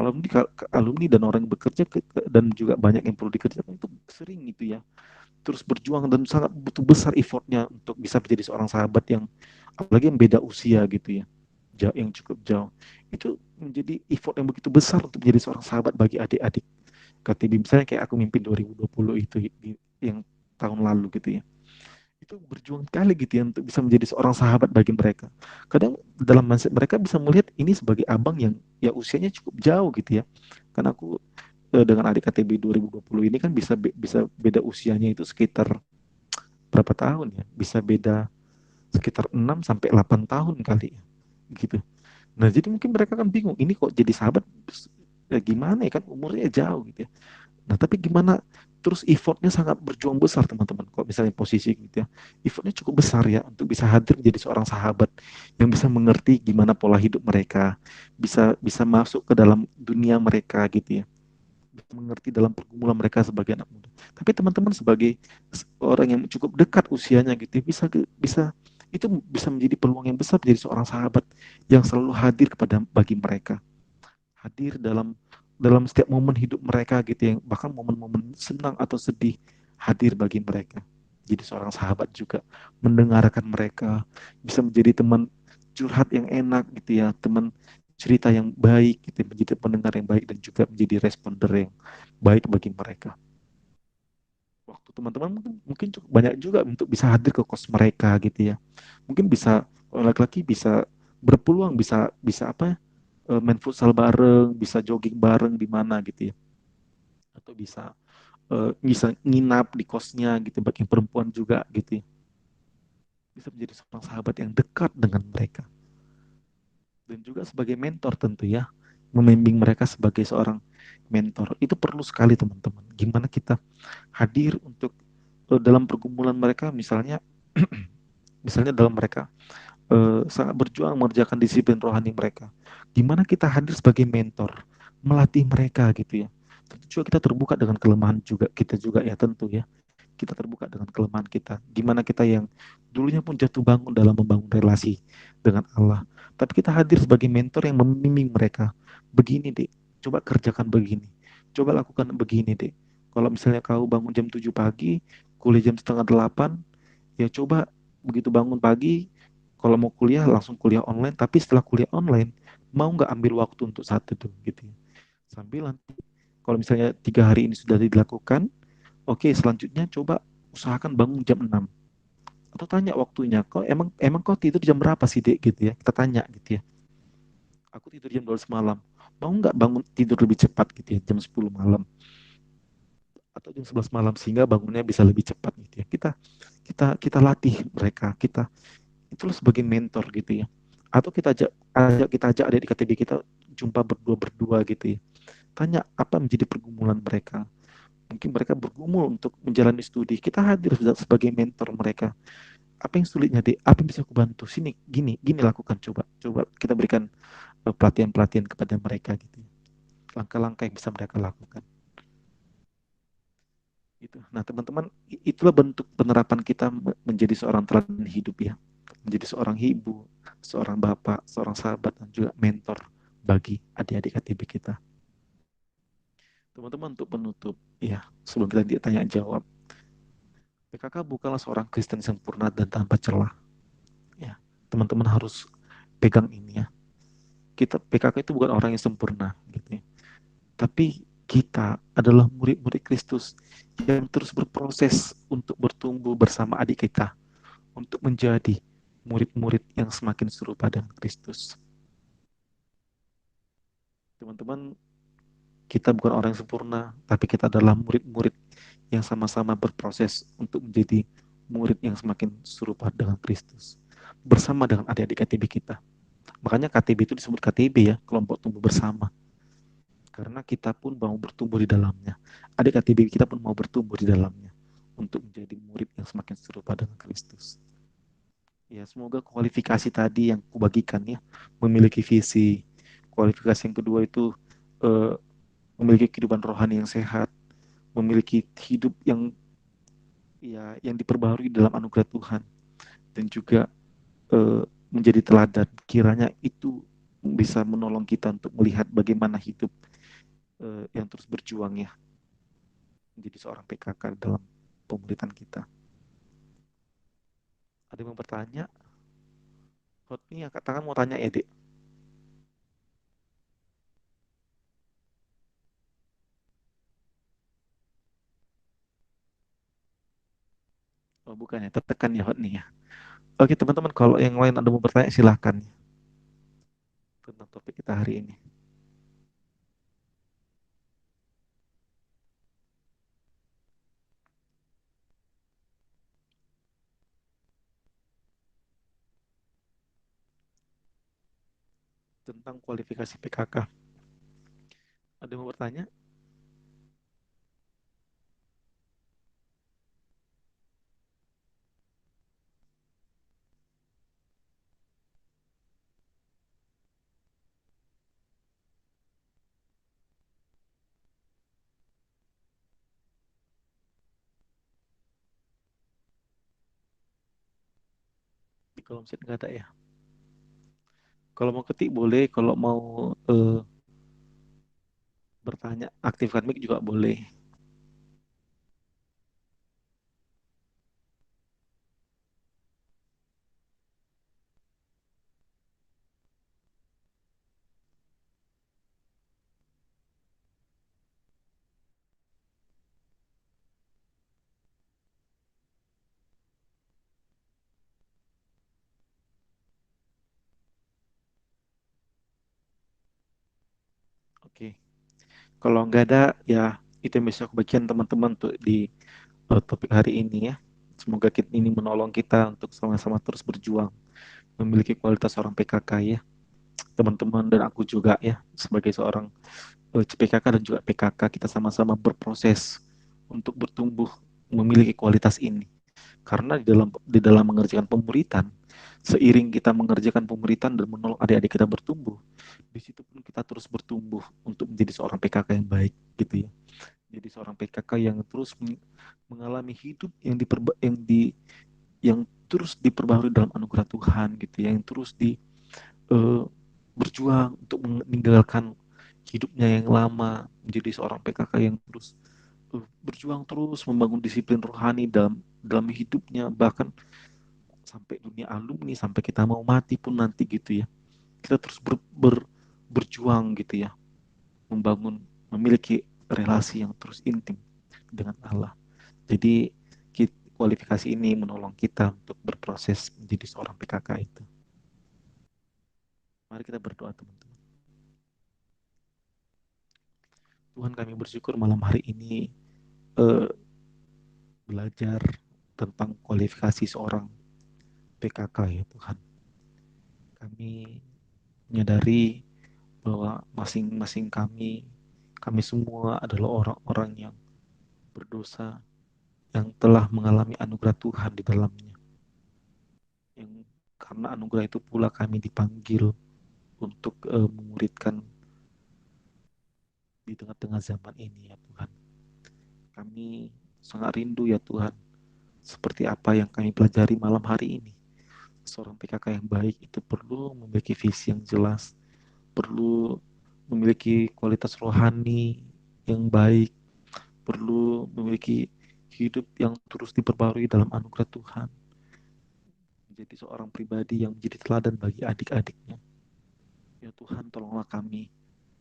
alumni dan orang yang bekerja dan juga banyak yang perlu dikerjakan itu sering gitu ya. Terus berjuang dan sangat butuh besar effortnya untuk bisa menjadi seorang sahabat yang apalagi yang beda usia gitu ya, yang cukup jauh. Itu menjadi effort yang begitu besar untuk menjadi seorang sahabat bagi adik-adik KTB. Misalnya kayak aku mimpin 2020 itu yang tahun lalu gitu ya, itu berjuang sekali gitu ya untuk bisa menjadi seorang sahabat bagi mereka. Kadang dalam mindset mereka bisa melihat ini sebagai abang yang ya usianya cukup jauh gitu ya. Karena aku dengan adik KTB 2020 ini kan bisa beda usianya itu sekitar berapa tahun ya? Bisa beda sekitar 6 sampai 8 tahun kali ya. Gitu. Nah, jadi mungkin mereka kan bingung, ini kok jadi sahabat ya gimana ya kan umurnya jauh gitu ya. Nah, tapi gimana terus effortnya sangat berjuang besar teman-teman. Kalau misalnya posisi gitu ya, effortnya cukup besar ya untuk bisa hadir menjadi seorang sahabat yang bisa mengerti gimana pola hidup mereka, bisa bisa masuk ke dalam dunia mereka gitu ya, bisa mengerti dalam pergumulan mereka sebagai anak muda. Tapi teman-teman sebagai orang yang cukup dekat usianya gitu ya, bisa itu bisa menjadi peluang yang besar menjadi seorang sahabat yang selalu hadir bagi mereka, hadir dalam setiap momen hidup mereka gitu ya, bahkan momen-momen senang atau sedih hadir bagi mereka. Jadi seorang sahabat juga mendengarkan mereka, bisa menjadi teman curhat yang enak gitu ya, teman cerita yang baik gitu, menjadi pendengar yang baik dan juga menjadi responder yang baik bagi mereka. Waktu teman-teman mungkin cukup banyak juga untuk bisa hadir ke kos mereka gitu ya. Mungkin bisa laki-laki bisa berpeluang bisa bisa apa ya, main futsal bareng, bisa jogging bareng di mana gitu ya. Atau bisa nginap di kosnya gitu bagi perempuan juga gitu ya. Bisa menjadi seorang sahabat yang dekat dengan mereka. Dan juga sebagai mentor tentu ya, membimbing mereka sebagai seorang mentor. Itu perlu sekali teman-teman. Gimana kita hadir untuk dalam pergumulan mereka misalnya misalnya dalam mereka sangat berjuang mengerjakan disiplin rohani mereka. Gimana kita hadir sebagai mentor, melatih mereka gitu ya. Tentu juga kita terbuka dengan kelemahan juga kita juga ya tentu ya. Kita terbuka dengan kelemahan kita. Gimana kita yang dulunya pun jatuh bangun dalam membangun relasi dengan Allah. Tapi kita hadir sebagai mentor yang membimbing mereka. Begini deh, coba kerjakan begini. Coba lakukan begini deh. Kalau misalnya kau bangun jam 7 pagi, kuliah jam setengah 8, ya coba begitu bangun pagi, kalau mau kuliah langsung kuliah online, tapi setelah kuliah online, mau nggak ambil waktu untuk satu tuh gitu ya. Sambil nanti, kalau misalnya 3 hari ini sudah dilakukan, oke selanjutnya coba usahakan bangun jam 6. Atau tanya waktunya, kok emang emang kau tidur jam berapa sih dek gitu ya, kita tanya gitu ya. Aku tidur jam 12 malam, mau nggak bangun tidur lebih cepat gitu ya, jam 10 malam atau jam 11 malam sehingga bangunnya bisa lebih cepat gitu ya. Kita latih mereka, itulah sebagai mentor gitu ya. Atau kita ajak adik di KTB kita jumpa berdua-berdua gitu ya. Tanya apa menjadi pergumulan mereka. Mungkin mereka bergumul untuk menjalani studi. Kita hadir sebagai mentor mereka. Apa yang sulitnya, Dek? Apa yang bisa aku bantu? Sini, gini, gini lakukan coba. Coba kita berikan pelatihan-pelatihan kepada mereka gitu ya. Langkah-langkah yang bisa mereka lakukan. Gitu. Nah, teman-teman, itulah bentuk penerapan kita menjadi seorang teladan hidup ya. Menjadi seorang ibu, seorang bapak, seorang sahabat, dan juga mentor bagi adik-adik KTB kita. Teman-teman, untuk penutup, ya, sebelum kita ditanya jawab, PKK bukanlah seorang Kristen sempurna dan tanpa celah. Ya, teman-teman harus pegang ini ya. PKK itu bukan orang yang sempurna, gitu ya. Tapi kita adalah murid-murid Kristus yang terus berproses untuk bertumbuh bersama adik kita, untuk menjadi murid-murid yang semakin serupa dengan Kristus. Teman-teman, kita bukan orang yang sempurna, tapi kita adalah murid-murid yang sama-sama berproses untuk menjadi murid yang semakin serupa dengan Kristus. Bersama dengan adik-adik KTB kita. Makanya KTB itu disebut KTB ya, kelompok tumbuh bersama. Karena kita pun mau bertumbuh di dalamnya. Adik KTB kita pun mau bertumbuh di dalamnya. Untuk menjadi murid yang semakin serupa dengan Kristus. Ya, semoga kualifikasi tadi yang kubagikan ya, memiliki visi. Kualifikasi yang kedua itu eh, memiliki kehidupan rohani yang sehat, memiliki hidup yang diperbaharui dalam anugerah Tuhan, dan juga menjadi teladan. Kiranya itu bisa menolong kita untuk melihat bagaimana hidup yang terus berjuang ya, menjadi seorang PKK dalam pemerintahan kita. Ada yang mau bertanya? Hotmi angkat tangan mau tanya ya, Dek. Oh, bukan ya, tertekan ya Hotmi ya. Oke, teman-teman, kalau yang lain ada mau bertanya silahkan tentang topik kita hari ini. Tentang kualifikasi PKK. Ada yang mau bertanya? Di kolom chat nggak ada ya. Kalau mau ketik boleh, kalau mau bertanya, aktifkan mic juga boleh. Oke. Kalau nggak ada, ya itu yang bisa aku bagikan teman-teman untuk di topik hari ini ya. Semoga ini menolong kita untuk sama-sama terus berjuang, memiliki kualitas seorang PKK ya. Teman-teman dan aku juga ya, sebagai seorang CPKK dan juga PKK, kita sama-sama berproses untuk bertumbuh, memiliki kualitas ini. Karena di dalam mengerjakan pemuritan, seiring kita mengerjakan pemuritan dan menolong adik-adik kita bertumbuh, di situ pun kita terus bertumbuh untuk menjadi seorang PKK yang baik gitu ya. Jadi seorang PKK yang terus mengalami hidup yang terus diperbaharui dalam anugerah Tuhan gitu ya, yang terus eh, berjuang untuk meninggalkan hidupnya yang lama, menjadi seorang PKK yang terus berjuang terus membangun disiplin rohani dalam dalam hidupnya, bahkan sampai dunia alumni, sampai kita mau mati pun nanti gitu ya, kita terus berjuang gitu ya, membangun, memiliki relasi yang terus intim dengan Allah. Jadi kualifikasi ini menolong kita untuk berproses menjadi seorang PKK itu. Mari kita berdoa teman-teman. Tuhan, kami bersyukur malam hari ini eh, belajar tentang kualifikasi seorang PKK ya Tuhan. Kami menyadari bahwa masing-masing kami semua adalah orang-orang yang berdosa, yang telah mengalami anugerah Tuhan di dalamnya. Yang karena anugerah itu pula kami dipanggil untuk memuridkan di tengah-tengah zaman ini ya Tuhan. Kami sangat rindu ya Tuhan, seperti apa yang kami pelajari malam hari ini. Seorang PKK yang baik itu perlu memiliki visi yang jelas, perlu memiliki kualitas rohani yang baik, perlu memiliki hidup yang terus diperbarui dalam anugerah Tuhan, menjadi seorang pribadi yang menjadi teladan bagi adik-adiknya. Ya Tuhan, tolonglah kami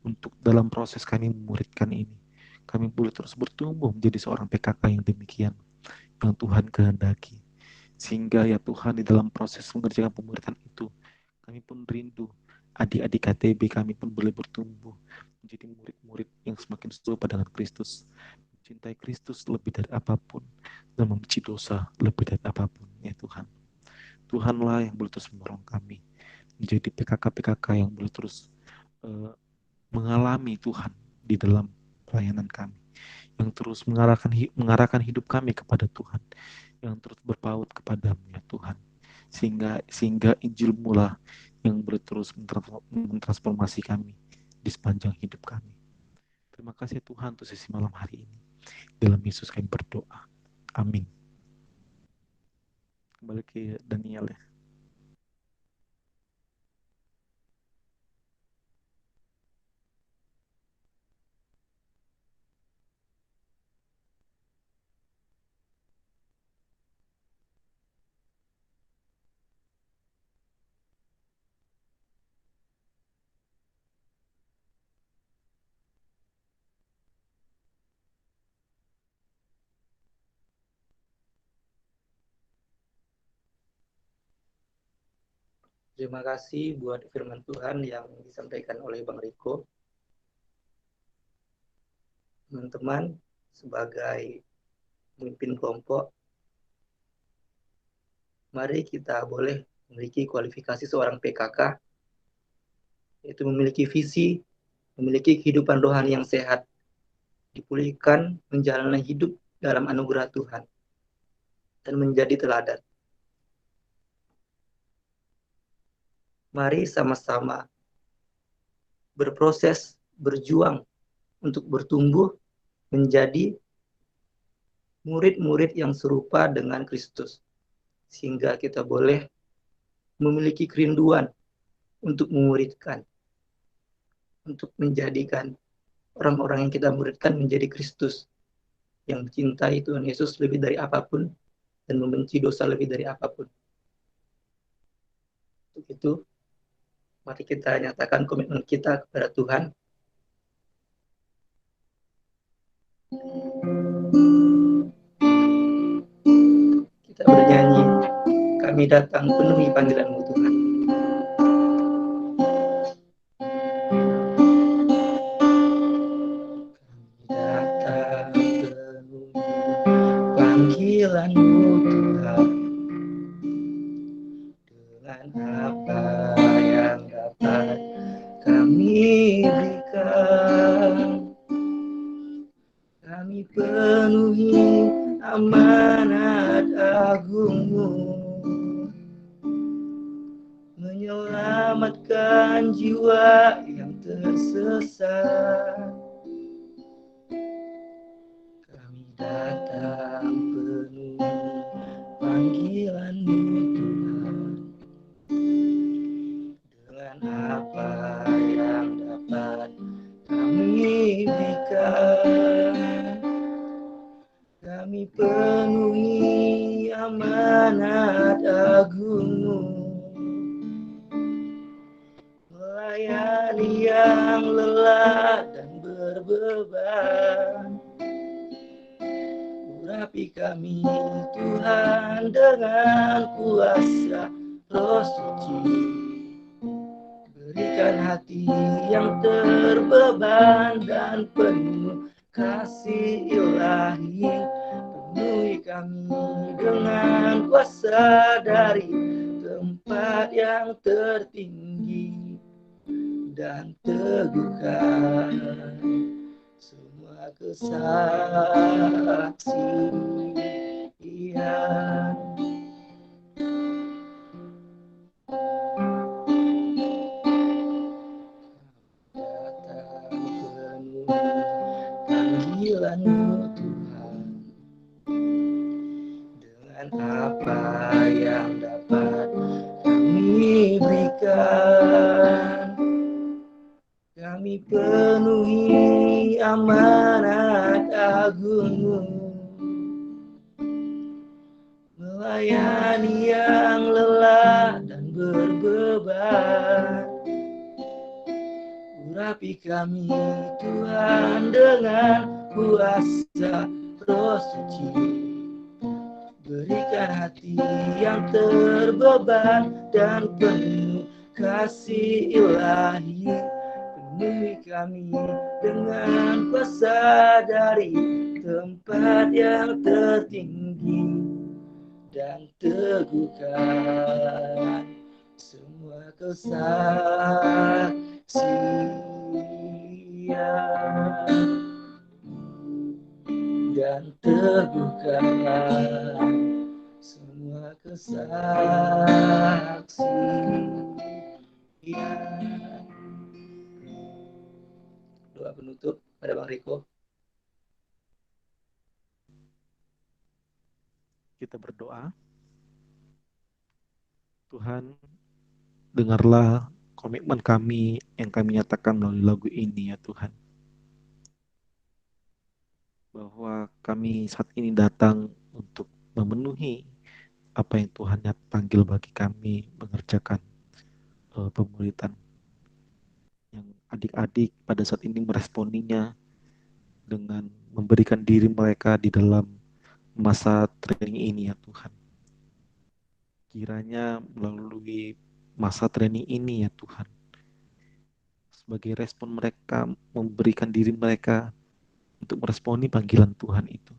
untuk dalam proses kami memuridkan ini. Kami boleh terus bertumbuh menjadi seorang PKK yang demikian, yang Tuhan kehendaki. Sehingga ya Tuhan, di dalam proses mengerjakan pemuridan itu, kami pun rindu adik-adik KTB kami pun boleh bertumbuh menjadi murid-murid yang semakin serupa dengan Kristus, mencintai Kristus lebih dari apapun, dan membenci dosa lebih dari apapun ya Tuhan. Tuhanlah yang boleh terus mendorong kami menjadi PKK-PKK yang boleh terus uh, mengalami Tuhan di dalam pelayanan kami, yang terus mengarahkan hidup kami kepada Tuhan, yang terus berpaut kepadamu ya Tuhan. sehingga Injil-Mu lah yang terus mentransformasi kami di sepanjang hidup kami. Terima kasih Tuhan untuk sesi malam hari ini. Dalam Yesus kami berdoa. Amin. Kembali ke Daniel ya. Terima kasih buat firman Tuhan yang disampaikan oleh Bang Riko. Teman-teman, sebagai pemimpin kelompok, mari kita boleh memiliki kualifikasi seorang PKK, yaitu memiliki visi, memiliki kehidupan rohani yang sehat, dipulihkan, menjalani hidup dalam anugerah Tuhan, dan menjadi teladan. Mari sama-sama berproses, berjuang untuk bertumbuh menjadi murid-murid yang serupa dengan Kristus, sehingga kita boleh memiliki kerinduan untuk memuridkan, untuk menjadikan orang-orang yang kita muridkan menjadi Kristus, yang mencintai Tuhan Yesus lebih dari apapun dan membenci dosa lebih dari apapun. Untuk itu, mari kita nyatakan komitmen kita kepada Tuhan. Kita bernyanyi, kami datang penuhi panggilan-Mu Tuhan. Kami datang penuhi panggilan-Mu Tuhan, dengan apa yang dapat kami berikan. Kami penuhi amanat agung-Mu, menyelamatkan jiwa yang tersesat. Kami datang penuhi panggilan-Mu Tuhan, dengan apa yang dapat kami berikan. Kami penuhi amanat agung-Mu, melayani yang lelah dan berbeban. Urapi kami Tuhan dengan kuasa Roh Suci, berikan hati yang terbeban dan penuh kasih ilahi. Penuhi kami dengan kuasa dari tempat yang tertinggi, dan teguhkan semua kesaksian. Panggilan-Mu Tuhan, dengan apa yang dapat kami berikan. Kami penuhi amanat agung-Mu, melayani yang lelah dan berbeban. Urapi kami Tuhan dengan kuasa Roh Suci, berikan hati yang terbeban dan penuh kasih ilahi. Penuhi kami dengan kuasa dari tempat yang tertinggi, dan teguhkan semua kesaksian. Dan teguhkan semua kesaksian. kemuliaan. Doa penutup pada Bang Riko. Kita berdoa. Tuhan, dengarlah komitmen kami yang kami nyatakan melalui lagu ini ya Tuhan. Bahwa kami saat ini datang untuk memenuhi apa yang Tuhan panggil bagi kami mengerjakan pemuritan. Yang adik-adik pada saat ini meresponinya dengan memberikan diri mereka di dalam masa training ini ya Tuhan. Kiranya melalui masa training ini ya Tuhan, sebagai respon mereka memberikan diri mereka untuk meresponi panggilan Tuhan itu.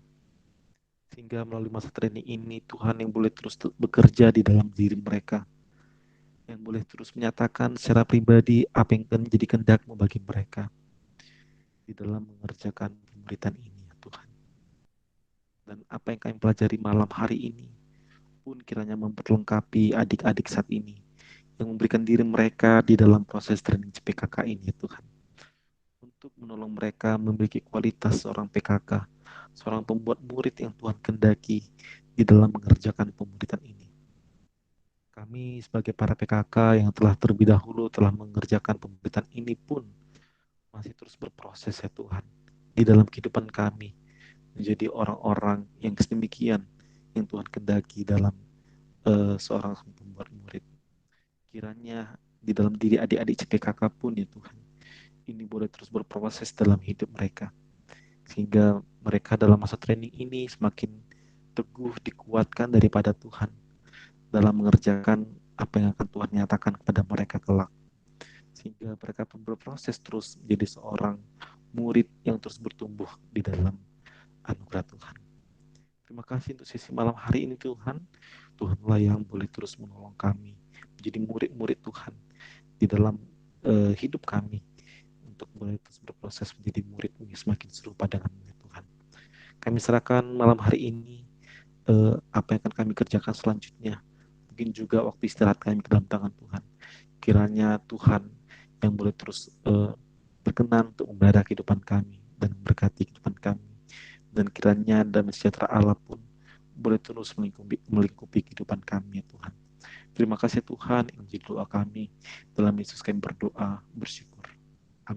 Sehingga melalui masa training ini Tuhan yang boleh terus bekerja di dalam diri mereka, yang boleh terus menyatakan secara pribadi apa yang menjadi kehendak-Mu bagi mereka di dalam mengerjakan pemuritan ini ya Tuhan. Dan apa yang kami pelajari malam hari ini pun kiranya memperlengkapi adik-adik saat ini yang memberikan diri mereka di dalam proses training PKK ini ya Tuhan, untuk menolong mereka memiliki kualitas seorang PKK, seorang pembuat murid yang Tuhan kehendaki di dalam mengerjakan pemuritan ini. Kami sebagai para PKK yang telah terlebih dahulu telah mengerjakan pemuritan ini pun masih terus berproses ya Tuhan di dalam kehidupan kami menjadi orang-orang yang sedemikian yang Tuhan kehendaki dalam seorang pembuat murid. Kiranya di dalam diri adik-adik CPKK pun ya Tuhan, ini boleh terus berproses dalam hidup mereka, sehingga mereka dalam masa training ini semakin teguh dikuatkan daripada Tuhan dalam mengerjakan apa yang akan Tuhan nyatakan kepada mereka kelak, sehingga mereka pun berproses terus menjadi seorang murid yang terus bertumbuh di dalam anugerah Tuhan. Terima kasih untuk sesi malam hari ini Tuhan. Tuhanlah yang boleh terus menolong kami menjadi murid-murid Tuhan di dalam hidup kami, untuk boleh terus berproses menjadi murid yang semakin serupa dengan-Mu Tuhan. Kami serahkan malam hari ini apa yang akan kami kerjakan selanjutnya, mungkin juga waktu istirahat kami ke dalam tangan Tuhan. Kiranya Tuhan yang boleh terus berkenan untuk memelihara kehidupan kami dan memberkati kehidupan kami, dan kiranya damai sejahtera Allah pun boleh terus melingkupi kehidupan kami ya Tuhan. Terima kasih Tuhan, yang menjadi doa kami. Dalam Yesus kami berdoa, bersyukur.